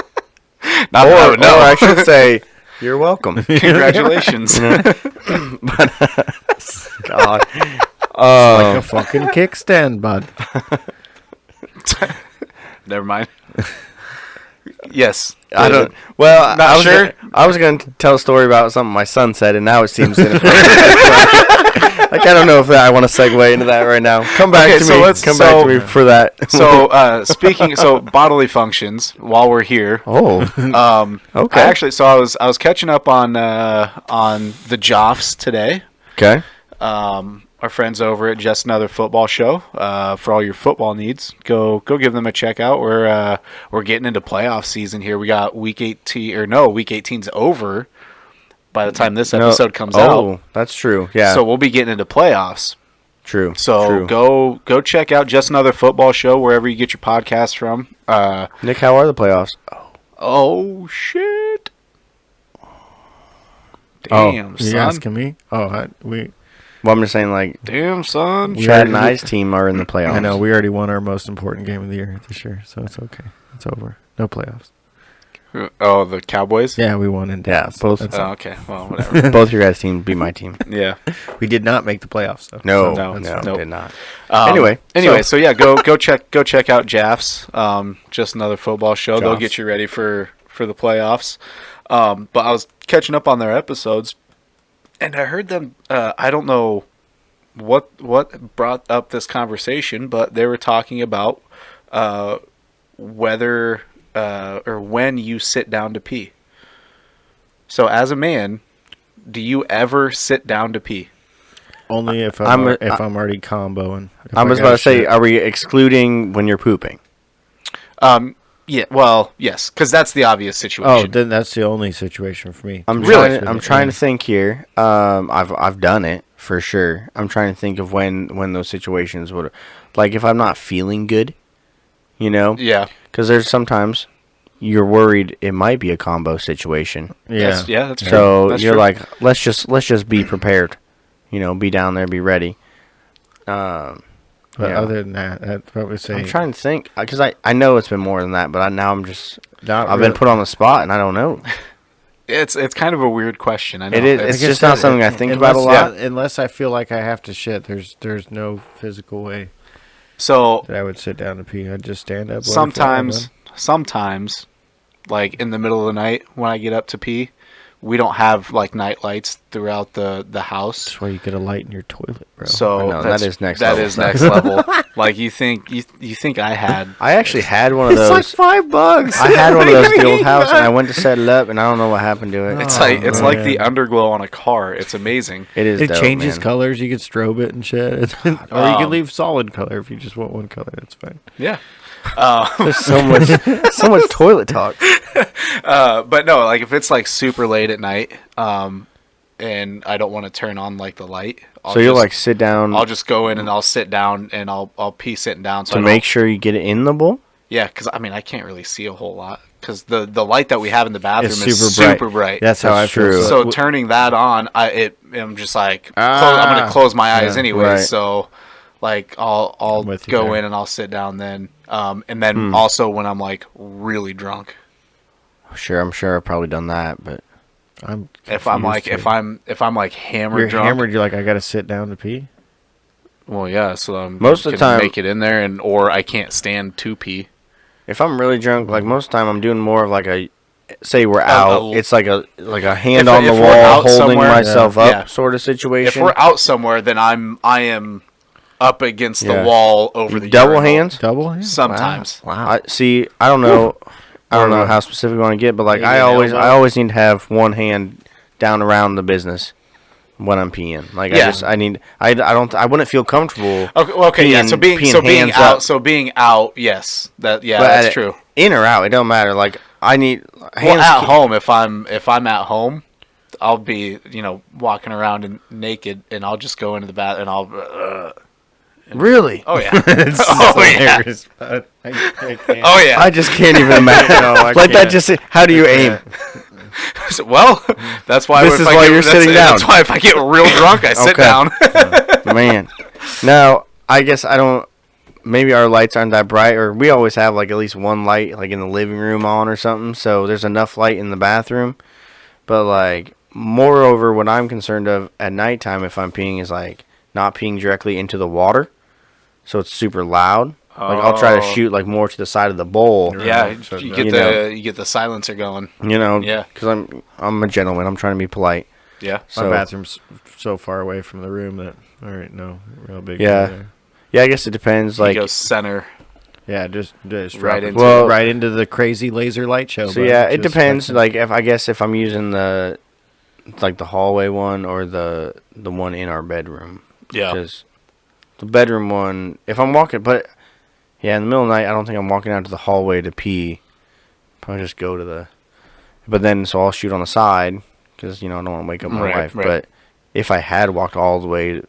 Not Or no. I should say, you're welcome. Congratulations. God. Like a fucking kickstand, bud. Never mind. Yes. I don't. Well, Not I was sure? I was going to tell a story about something my son said, and now it seems inappropriate. Like, I don't know if I want to segue into that right now. Come back Okay, to so me. let's- Come back to me for that. So bodily functions while we're here. Oh, okay. I was catching up on the Joffs today. Okay. Our friends over at Just Another Football Show. For all your football needs, go give them a check out. We're getting into playoff season here. We got week 18's over by the time this episode comes out. Oh, that's true. Yeah. So we'll be getting into playoffs. True. So true. go check out Just Another Football Show wherever you get your podcasts from. Nick, how are the playoffs? Oh shit! Damn, You son. asking me? Well, I'm just saying, like, Damn, son. Chad and I's team are in the playoffs. I know we already won our most important game of the year this year, so it's okay. It's over. No playoffs. Oh, the Cowboys? Yeah, we won in Yeah, Dallas. both. Oh, okay. Well, whatever. Both your guys' teams beat my team. Yeah. We did not make the playoffs though. No, No, no, nope. did not. Anyway, so yeah, go check out Jaff's. Just Another Football Show. They'll Jaff's. get you ready for the playoffs. But I was catching up on their episodes, and I heard them. I don't know what brought up this conversation, but they were talking about whether or when you sit down to pee. So as a man, do you ever sit down to pee? Only if I'm I'm already comboing. If I was got about to say, shit. are we excluding when you're pooping? Yeah. Well, yes, because that's the obvious situation. Oh, then that's the only situation for me. I'm Really? trying to think here. I've done it for sure. I'm trying to think of when those situations would, like, if I'm not feeling good, you know. Yeah. Because there's sometimes you're worried it might be a combo situation. Yeah. That's true. So That's you're true. like, let's just be prepared. You know, be down there, be ready. But Yeah. other than that, I'd probably say I'm trying to think because I know it's been more than that, but I'm just not I've really. been put on the spot and I don't know. It's kind of a weird question. I know. It is. It's just not something I think about a lot. Unless I feel like I have to shit, there's no physical way So that I would sit down to pee. I'd just stand up. let it fly, sometimes, like in the middle of the night when I get up to pee, we don't have like night lights throughout the house. That's why you get a light in your toilet, bro. So I know, that is next That level is stuff. next level. Like you think I had. I actually had one of those. $5. I had one of those at the old house and I went to set it up and I don't know what happened to it. It's like the man. underglow on a car. It's amazing. It is. It dope, changes man. colors. You can strobe it and shit. or you can leave solid color if you just want one color. It's fine. Yeah. There's so much toilet talk. But no, like if it's like super late at night, and I don't want to turn on like the light. So you'll like sit down I'll just go in and I'll sit down and I'll pee sitting down. So to make sure you get it in the bowl. Yeah, because I mean I can't really see a whole lot because the light that we have in the bathroom It's is super bright. super bright. That's how I feel. true. So turning that on, I'm just like I'm gonna close my eyes yeah, anyway. right. So like I'll I'm with you go there. in and I'll sit down then. And then also when I'm like really drunk. Sure, I'm sure I've probably done that, but If I'm like hammered you're drunk. hammered, you're like I gotta sit down to pee. Well, yeah. So I'm Most of the time- make it in there, or I can't stand to pee. if I'm really drunk, like most of the time, I'm doing more of like a. Say we're out, it's like a hand If- on the if we're wall, out holding somewhere- myself up Yeah. sort of If situation. we're out somewhere, then I am up against the Yeah. wall over the Double urinal. hands. Double hand? Sometimes. Wow. I see. I don't know. I don't know how specific you want to get, but like Maybe I an always elbow? need to have one hand down around the business when I'm peeing. Like Yeah. I wouldn't feel comfortable. Okay, yeah. So being hands up. being out, yes, But that's true. In or out, it don't matter. Like I need hands. Well, at home, if I'm at home, I'll be walking around and naked, and I'll just go into the bath and I'll. Really? Oh yeah. It's Oh, yeah. hilarious, but I can't. Oh yeah. I just can't even imagine. No, I like that. can't. Just how do you aim? Well, that's why. This if is I why get- you're sitting That's down. why if I get real drunk, I sit Okay. down. Man. Now I guess I don't. Maybe our lights aren't that bright, or we always have like at least one light like in the living room on or something. So there's enough light in the bathroom. But like, moreover, what I'm concerned of at nighttime if I'm peeing is like not peeing directly into the water, so it's super loud. Like I'll try to Oh. shoot like more to the side of the bowl. Yeah, Right. So you no- get You the know. you get the silencer going. You know. Yeah. Because I'm a gentleman. I'm trying to be polite. Yeah. My bathroom's so far away from the room that no real big. Yeah. Yeah, I guess it depends. Like, he goes center. Yeah, just Right into right into the crazy laser light show. So yeah, it depends. Like, if I'm using the hallway one or the one in our bedroom. Yeah. Because the bedroom one, if I'm walking, but yeah, in the middle of the night, I don't think I'm walking out to the hallway to pee. Probably just go to the. But then, so I'll shoot on the side because I don't want to wake up my wife. Right. But if I had walked all the way,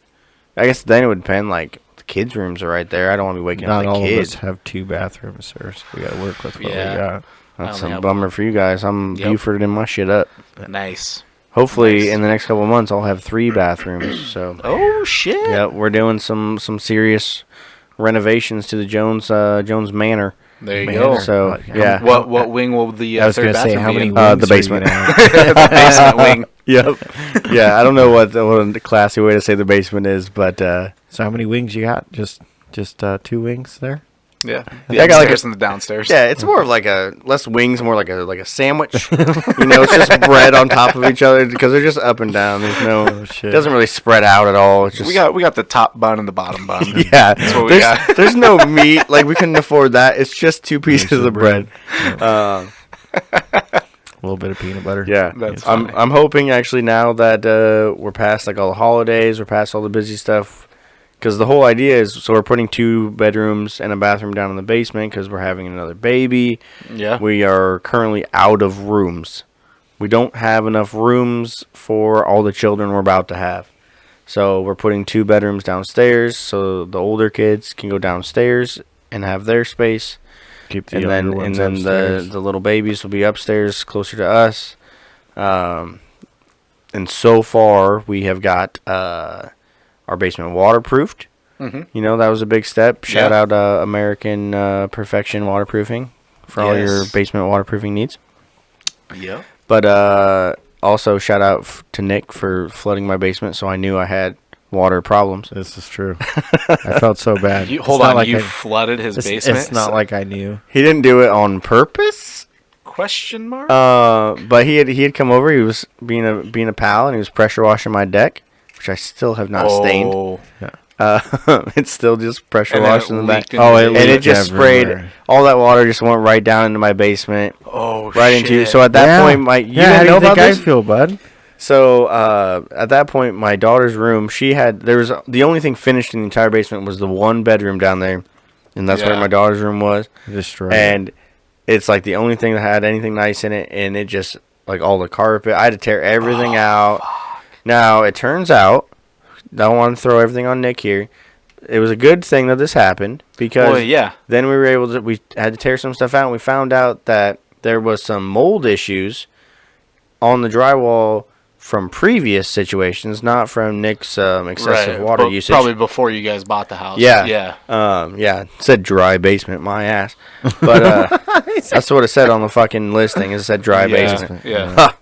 I guess then it would depend. Like, the kids' rooms are right there. I don't want to be waking up the kids. Not all of us have 2 bathrooms, sir. So we got to work with what we got. That's a bummer for you guys. I'm Bufording my shit up. Nice. Hopefully, in the next couple of months, I'll have 3 bathrooms. So. Oh shit. Yeah, we're doing some serious renovations to the Jones Manor. There you go. So yeah. What wing will the third bathroom how many be in? wings the basement. The basement wing. Yep. Yeah, I don't know what the classy way to say the basement is, but So how many wings you got? Just 2 wings there? Yeah. Yeah, I got upstairs and the downstairs. yeah, it's more of like less wings, more like a sandwich. It's just bread on top of each other because they're just up and down. There's no it doesn't really spread out at all. It's just We got the top bun and the bottom bun. yeah. That's what we got. There's no meat. Like, we couldn't afford that. It's just 2 pieces of bread. A little bit of peanut butter. Yeah, That's I'm hoping actually now that we're past like all the holidays, we're past all the busy stuff, because the whole idea is so we're putting 2 bedrooms and a bathroom down in the basement because we're having another baby. Yeah. We are currently out of rooms. We don't have enough rooms for all the children we're about to have. So we're putting 2 bedrooms downstairs so the older kids can go downstairs and have their space. Keep the And younger then ones the upstairs. little babies will be upstairs closer to us. And so far we have got our basement waterproofed. Mm-hmm. That was a big step. Shout Yeah. out American Perfection Waterproofing for all your basement waterproofing needs. Yeah. But also shout out to Nick for flooding my basement, so I knew I had water problems. This is true. I felt so bad. Hold on, you flooded his basement? It's not like I knew. He didn't do it on purpose. Question mark? But he had come over. He was being a pal, and he was pressure washing my deck, which I still have not stained. It's still just pressure washed in the back. And it just sprayed. All that water just went right down into my basement. Oh, right shit. into. So at that point, you how didn't do know you about think I this? feel, bud? So at that point, my daughter's room, there was the only thing finished in the entire basement was the 1 bedroom down there, and that's where my daughter's room was. Destroyed. And it's like the only thing that had anything nice in it, and it just like all the carpet. I had to tear everything out. Fuck. Now it turns out, I don't want to throw everything on Nick here. It was a good thing that this happened because then we had to tear some stuff out, and we found out that there was some mold issues on the drywall from previous situations, not from Nick's excessive water usage. Probably before you guys bought the house. Yeah. It said dry basement, my ass. But that's what it said on the fucking listing. It said dry basement. Yeah.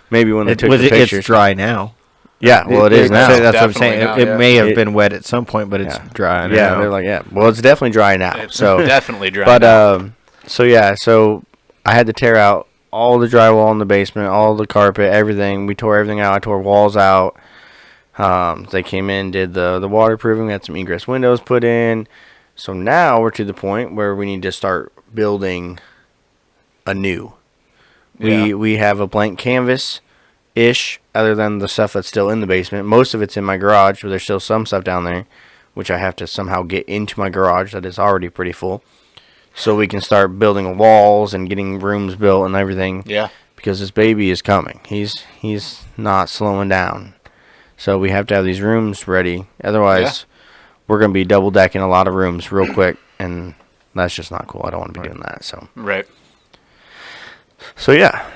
Maybe when they took the pictures. It's dry now. Yeah, well, it is now. That's what I'm saying. Now, it may have been wet at some point, but it's dry now. Yeah, they're like, well, it's definitely dry now. It's so definitely dry but, now. So I had to tear out all the drywall in the basement, all the carpet, everything. We tore everything out. I tore walls out. They came in, did the waterproofing. We had some egress windows put in. So now we're to the point where we need to start building anew. We have a blank canvas-ish, other than the stuff that's still in the basement. Most of it's in my garage, but there's still some stuff down there, which I have to somehow get into my garage that is already pretty full. So we can start building walls and getting rooms built and everything. Yeah. Because this baby is coming. He's not slowing down. So we have to have these rooms ready. Otherwise, we're going to be double-decking a lot of rooms real quick, and that's just not cool. I don't want to be doing that. So Right. So yeah.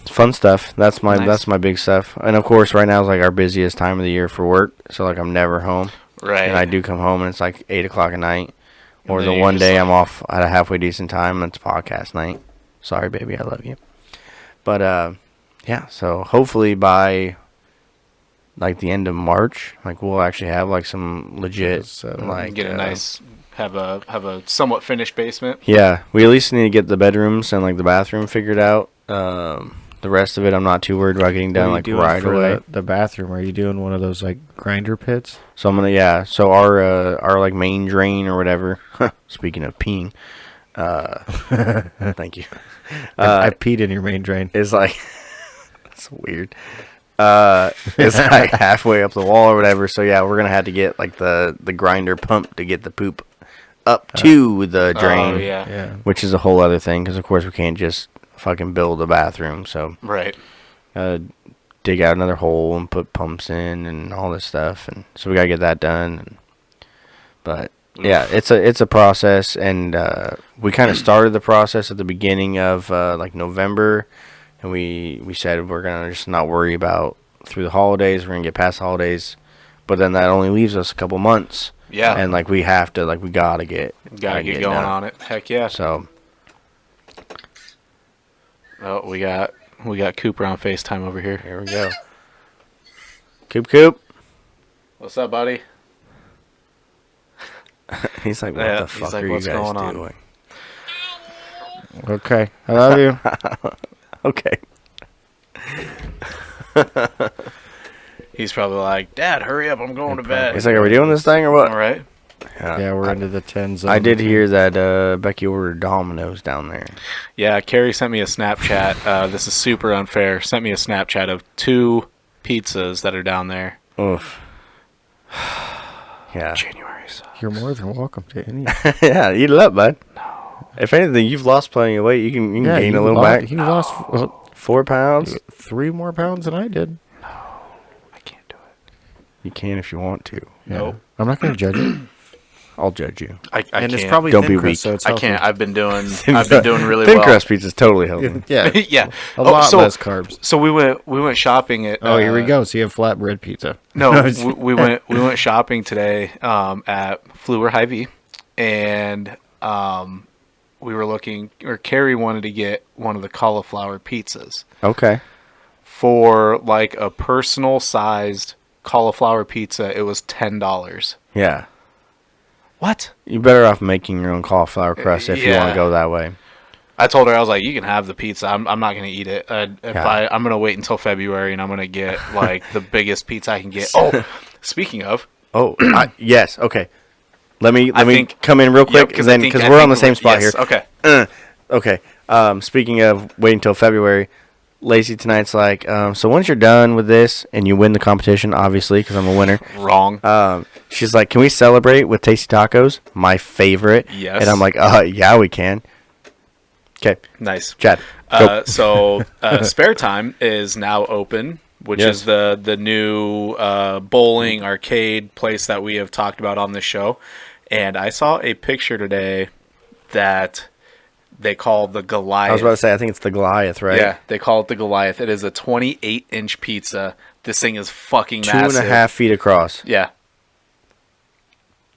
It's fun stuff. That's my big stuff. And of course, right now is like our busiest time of the year for work. So like I'm never home. Right. And I do come home and it's like 8:00 at night. Or And the then one you're day just I'm off at a halfway decent time and it's podcast night. Sorry, baby, I love you. But yeah. So hopefully by like the end of March, like we'll actually have like some legit like get a nice have a somewhat finished basement. Yeah, we at least need to get the bedrooms and like the bathroom figured out. The rest of it, I'm not too worried about getting done like right away. The bathroom, are you doing one of those like grinder pits? So I'm gonna So our like main drain or whatever. Speaking of peeing, thank you. I peed in your main drain. Is like that's weird. It's like halfway up the wall or whatever. So yeah, we're gonna have to get like the grinder pump to get the poop up to the drain. Oh yeah. Which is a whole other thing because of course we can't just fucking build a bathroom. So Right. Dig out another hole and put pumps in and all this stuff, and so we gotta get that done. But yeah, it's a process, and we kind of started the process at the beginning of like November, and we said we're gonna just not worry about through the holidays. We're gonna get past the holidays, but then that only leaves us a couple months. Yeah. And like we have to, like we gotta get going on it. Heck yeah. So. Oh, we got Cooper on FaceTime over here. Here we go. Coop. What's up, buddy? He's like, what the fuck are you guys doing? Okay, I love you. Okay. He's probably like, Dad, hurry up, I'm going to bed. He's like, are we doing this thing or what? All right. Yeah, we're into the 10 zone. I did hear that Becky ordered Domino's down there. Yeah, Carrie sent me a Snapchat. This is super unfair. Sent me a Snapchat of 2 pizzas that are down there. Oof. Yeah. January sucks. You're more than welcome to any. Yeah, eat it up, bud. No. If anything, you've lost plenty of weight. You can gain a little back. You lost 4 pounds. 3 more pounds than I did. No, I can't do it. You can if you want to. Yeah. Nope. I'm not going to judge it. I'll judge you. I And can't. it's probably Don't thin be crust, weak. so it's I healthy. can't. I've been doing really Thin well. crust pizza is totally healthy. Yeah. Yeah. A lot less carbs. So we went shopping at. Oh, here we go. So you have flatbread pizza. No, we went shopping today at Fluor Hy-Vee, and we were looking, or Carrie wanted to get one of the cauliflower pizzas. Okay. For like a personal sized cauliflower pizza, it was $10. Yeah. What? You're better off making your own cauliflower crust if you want to go that way. I told her, I was like, you can have the pizza. I'm not going to eat it. I'm going to wait until February, and I'm going to get like the biggest pizza I can get. Oh, speaking of. Oh, yes. Okay. Let me come in real quick because I we're on the same spot yes, here. Okay. Okay. Speaking of waiting until February, Lacey tonight's like, so once you're done with this and you win the competition, obviously, because I'm a winner. Wrong. She's like, can we celebrate with tasty tacos? My favorite. Yes. And I'm like, yeah, we can. Okay. Nice. Chad. So Spare Time is now open, which is the new bowling arcade place that we have talked about on this show. And I saw a picture today that they call the Goliath. I was about to say, I think it's the Goliath, right? Yeah, they call it the Goliath. It is a 28-inch pizza. This thing is fucking massive. 2.5 feet across. Yeah.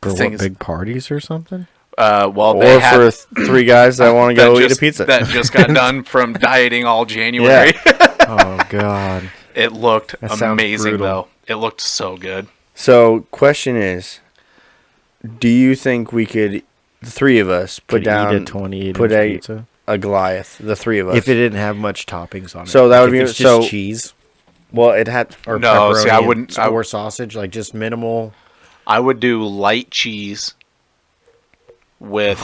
For what, big parties or something? Well, or for 3 guys that want to go eat a pizza. That just got done from dieting all January. Oh, God. It looked That amazing, brutal. though. It looked so good. So, question is, do you think we could, the 3 of us, put Eat down a 28-inch pizza? a Goliath, the 3 of us? If it didn't have much toppings on it. So that would If be it's just so cheese well, it had or No, pepperoni see, I wouldn't- or sausage, like just minimal. I would do light cheese with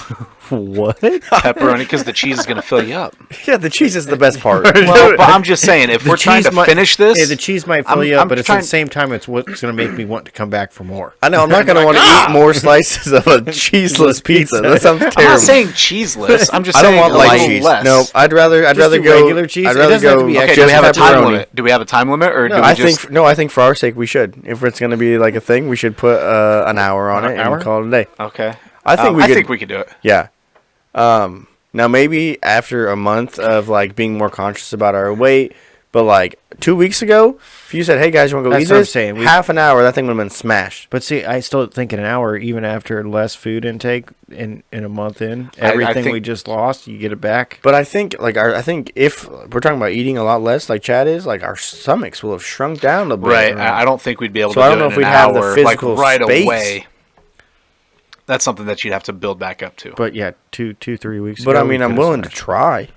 What? pepperoni because the cheese is going to fill you up. Yeah, the cheese is the best part. Well, but I'm just saying, if The we're trying to cheese might- finish this, Yeah, the cheese might fill I'm- you up, I'm but at trying- the same time, it's what's going to make me want to come back for more. I know I'm not gonna want to eat more slices of a cheeseless pizza. That sounds terrible. I'm not saying cheeseless. I'm just I saying don't want a light little cheese. less. No, I'd rather do go regular cheese? I'd It rather doesn't have to go. be Okay, extra do we have a time pepperoni. limit? Do we have a time limit, or do No, we I just... think I think for our sake we should. If it's gonna be like a thing, we should put an hour on it hour? and call it a day. Okay. I think I think we could do it. Yeah. Now maybe after a month of like being more conscious about our weight, but like 2 weeks ago, if you said, "Hey guys, you want to go That's eat what I'm this?" saying. Half an hour, that thing would have been smashed. But see, I still think an hour, even after less food intake in a month in, I everything think- we just lost, you get it back. But I think I think if we're talking about eating a lot less, like Chad is, like our stomachs will have shrunk down a bit. Right. I don't think we'd be able So to I do don't know it if in an we'd have the hour, physical like right space. away. That's something that you'd have to build back up to. But yeah, 3 weeks. But ago, I mean, we I'm could've willing to smashed. try.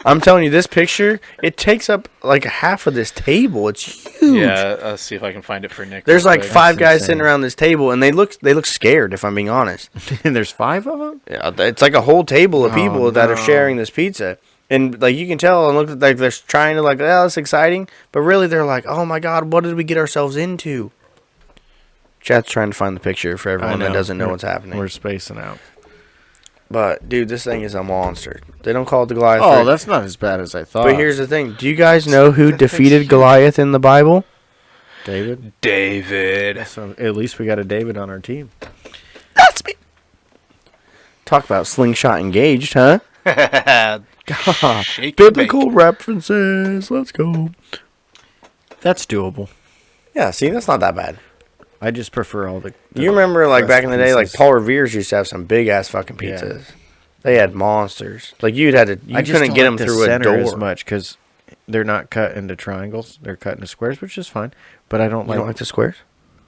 I'm telling you, this picture, it takes up like half of this table. It's huge. Yeah, let's see if I can find it for Nick. There's real like quick. 5 guys insane. sitting around this table, and they look scared, if I'm being honest. And there's 5 of them? Yeah, it's like a whole table of people that are no. sharing this pizza. And like you can tell and look like they're trying to like, oh, that's exciting. But really they're like, oh my God, what did we get ourselves into? Chat's trying to find the picture for everyone that doesn't know what's happening. We're spacing out. But, dude, this thing is a monster. They don't call it the Goliath. Oh, that's not as bad as I thought. But here's the thing. Do you guys know who defeated Goliath in the Bible? David. So At least we got a David on our team. That's me. Talk about slingshot engaged, huh? Shake Biblical references. Let's go. That's doable. Yeah, see, that's not that bad. I just prefer all the You remember, like, back in the day, like, pieces. Paul Revere's used to have some big-ass fucking pizzas. Yeah. They had monsters. Like, you couldn't get them through a door. as much because they're not cut into triangles. They're cut into squares, which is fine. But I don't You don't like the squares?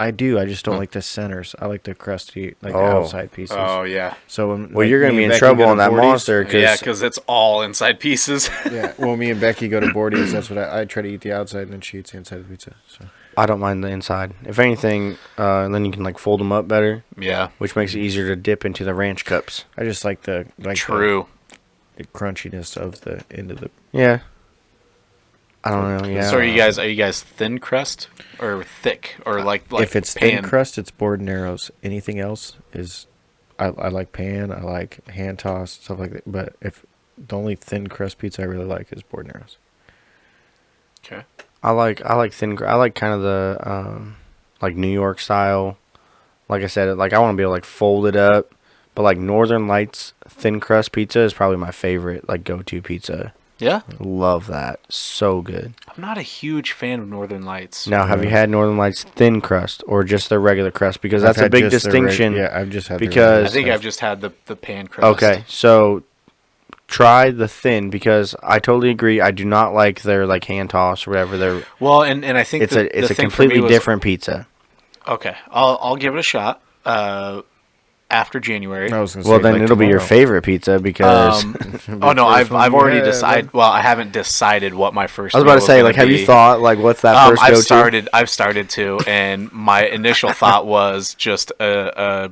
I do. I just don't like the centers. I like the crusty, the Oh. outside pieces. Oh yeah, So when Well, you're going to be in trouble on that monster. yeah, because it's all inside pieces. Yeah. Well, me and Becky go to Bordy's. That's what I try to eat the outside, and then she eats the inside of the pizza. So I don't mind the inside. If anything, then you can, like, fold them up better, Yeah, which makes it easier to dip into the ranch cups. I just like the true. the crunchiness of the end of the. Yeah. I don't know. Yeah. So are you guys thin crust or thick or like If it's pan? thin crust, it's board and arrows. Anything else is, I like pan. I like hand toss stuff like that. But if the only thin crust pizza I really like is board and arrows. Okay. I like thin. I like kind of the like New York style. Like I said, like I want to be able to like fold it up. But like Northern Lights thin crust pizza is probably my favorite like go-to pizza. Yeah, Love that. So good. I'm not a huge fan of Northern Lights. Now, have you had Northern Lights thin crust or just their regular crust? Because that's I've a had big just the distinction. yeah, I've just had. because- I think I've just had the pan crust. Okay, so try the thin because I totally agree. I do not like their like hand toss or whatever. They're Well, and I think it's the a thing for me completely was- different pizza. Okay, I'll give it a shot. After January. I was gonna Well, say, then like it'll be your tomorrow. favorite pizza because Oh no, I've already Yeah, decided. Well, I haven't decided what my first. I was about meal to say, gonna like, have be. you thought like what's that first go-to? I've started to, and my initial thought was just a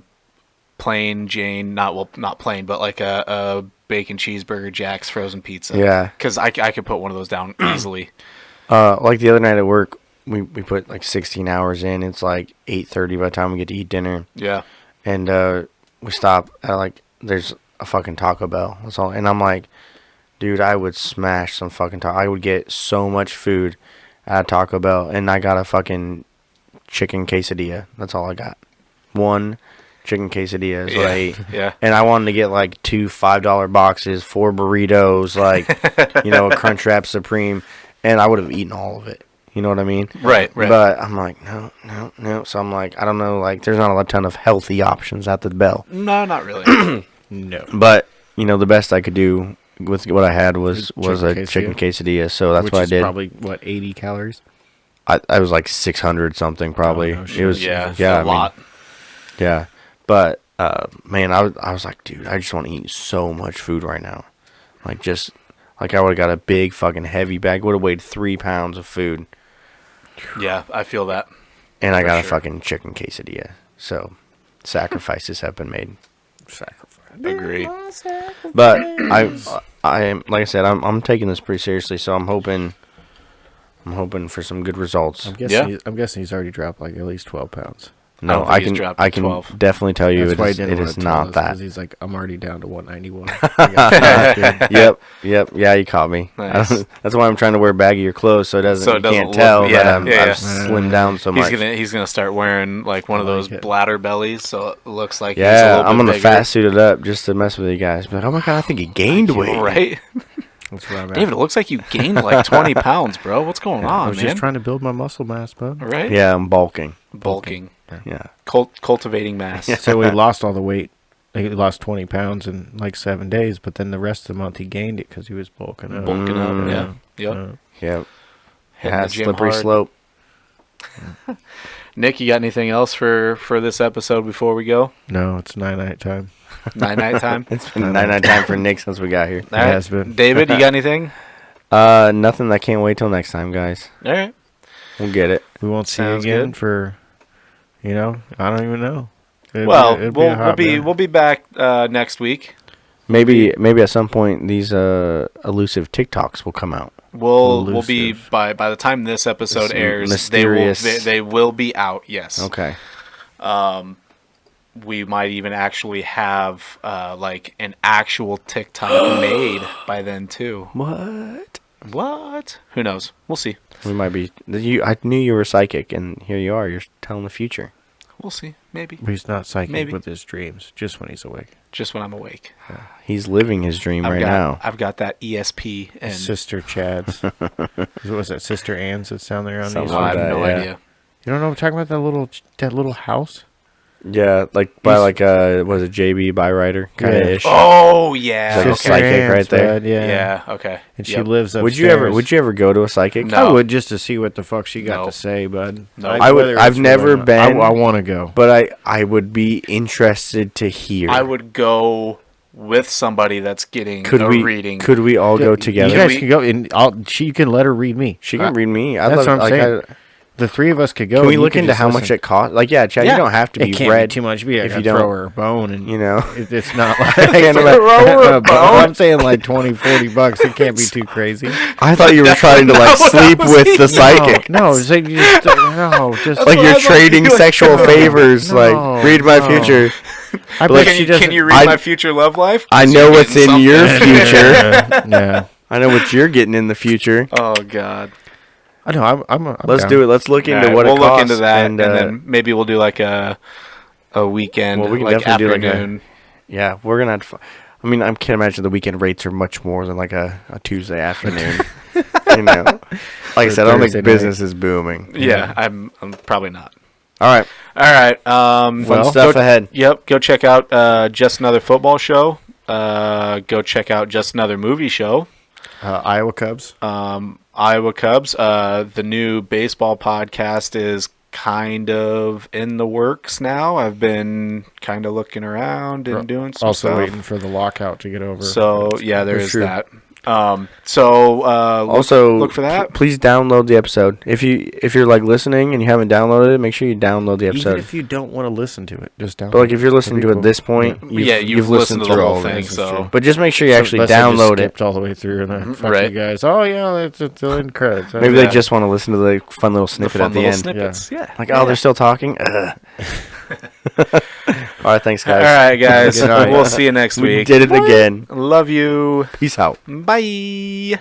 plain Jane, not plain, but like a bacon cheeseburger Jack's frozen pizza. Yeah. because I could put one of those down easily. Like the other night at work, we put like 16 hours in. It's like 8:30 by the time we get to eat dinner. Yeah, And we stop at like there's a fucking Taco Bell. That's all. And I'm like, dude, I would smash some fucking taco. I would get so much food at Taco Bell, and I got a fucking chicken quesadilla. That's all I got. One chicken quesadilla is what I ate. yeah. And I wanted to get like 2 $5 boxes, 4 burritos, like a Crunchwrap Supreme, and I would have eaten all of it. You know what I mean? Right. But I'm like, no. So I'm like, I don't know, like, there's not a ton of healthy options at the Bell. No, not really. No. But, the best I could do with what I had was Chicken a chicken quesadilla. So that's Which what I is did. Probably 80 calories. I was like 600 something probably. Oh, no It shit. was Yeah, yeah, a lot. Yeah. But man, I was like, dude, I just want to eat so much food right now. Like I would have got a big fucking heavy bag. Would have weighed 3 pounds of food. Yeah, I feel that. And I For got a sure. fucking chicken quesadilla. So sacrifices have been made. Sacrifice. Agree. But I am, like I said, I'm taking this pretty seriously. So I'm hoping for some good results. I'm guessing. Yeah. I'm guessing he's already dropped like at least 12 pounds. I No, don't think I he's can dropped I can 12. definitely tell you That's why he it didn't want is to tell not us, that. 'cause he's like, I'm already down to 191. I got Yep. Yeah, you caught me. Nice. That's why I'm trying to wear baggier clothes so it doesn't. So You it doesn't can't look- tell yeah, that yeah. I've slimmed down so much. He's gonna start wearing like one of I like those it. bladder bellies, so it looks like he's a Yeah, little I'm bit gonna bigger. fat suit it up just to mess with you guys. Be like, oh my god, I think he gained weight. Right, That's where I'm at. David. It looks like you gained like 20 pounds, bro. What's going I on, was man? just trying to build my muscle mass, bud. Right? Yeah, I'm bulking. Bulking, Yeah. cultivating mass. So he lost all the weight. He lost 20 pounds in like 7 days, but then the rest of the month he gained it because he was bulking up. Bulking up. Mm. Yeah. Yep. Yep. Hitting Yeah, the gym slippery hard. slope. Nick, you got anything else for this episode before we go? No, it's night time. Night time. It's been night time for Nick since we got here. All right. has been. David, you got anything? Nothing. I can't wait till next time, guys. All right. We'll get it. We won't see Sounds you again good. for, I don't even know. We'll be back next week. Maybe at some point these elusive TikToks will come out. We'll be by the time this episode airs, mysterious. they will be out. Yes. Okay. We might even actually have like an actual TikTok made by then too. What? Who knows? We'll see. We might be. I knew you were psychic, and here you are. You're telling the future. We'll see. Maybe. But he's not psychic Maybe. with his dreams, just when he's awake. Just when I'm awake. He's living his dream now. I've got that ESP and Sister Chad's. What was that? Sister Ann's that's down there on Something these. I like have that, no yeah. idea. You don't know what I'm talking about? That little house? Yeah, like by was it JB Bywriter kind of ish? Oh yeah. Like a Sister psychic Ann's, right there. bud, yeah. Yeah. Okay. And she Yep. lives upstairs. Would you ever go to a psychic? No. I would, just to see what the fuck she got No. to say, bud. No. I would. Whether I've it's never real or not. been. I want to go. But I would be interested to hear. I would go with somebody that's getting Could a we? reading. Could we all go You together? guys can go, and she can let her read me. She can read me. That's what I'm saying. The three of us could go. Can we and you look could into just how much listen. it costs? Like, yeah, Chad, Yeah. you don't have to It be can't read be too much. Be if if you you throw don't. her a bone, and You know. it's not like Throw her a bone? I'm saying like $20-$40. It can't be too crazy. I thought you were trying to like sleep with the psychic. No, it's like you just, no, just Like what you're I thought trading you were sexual doing. favors. No, Like, read my no. future. I Like, bet she doesn't. Can you read I- my future love life? I 'Cause know you're what's getting in your something. future. Yeah. I know what you're getting in the future. Oh God. I know. I'm Let's down. do it. Let's look into Alright, what we'll it costs. look into that, and, and then maybe we'll do like a weekend, Well, we can like definitely do like a- afternoon. yeah, we're gonna. I mean, I can't imagine the weekend rates are much more than like a Tuesday afternoon. You know, like I said, I don't Thursday think business is booming. Yeah, I'm probably not. All right, All right. fun stuff ahead. Yep. Go check out Just Another Football Show. Go check out Just Another Movie Show. Iowa Cubs. Iowa Cubs. The new baseball podcast is kind of in the works now. I've been kind of looking around and doing some Also stuff. waiting for the lockout to get over. So yeah, there That's is true. that. So Also, look for that. Please download the episode. If you're like listening and you haven't downloaded it, make sure you download the even episode. if you don't want to listen to it, just download. But like if you're listening to it at this point, You've listened to the through whole all thing. this. So But just make sure you actually Unless they just download it. skipped all the way through, and then fuck Right. you guys. Oh yeah, it's in credits. Maybe Yeah. they just want to listen to the fun little snippet fun at the little end. snippets. Yeah. Like, oh, they're still talking. Ugh. All right, thanks, guys. All right, guys. Good night. We'll see you next We week. did it again. Love you. Peace out. Bye.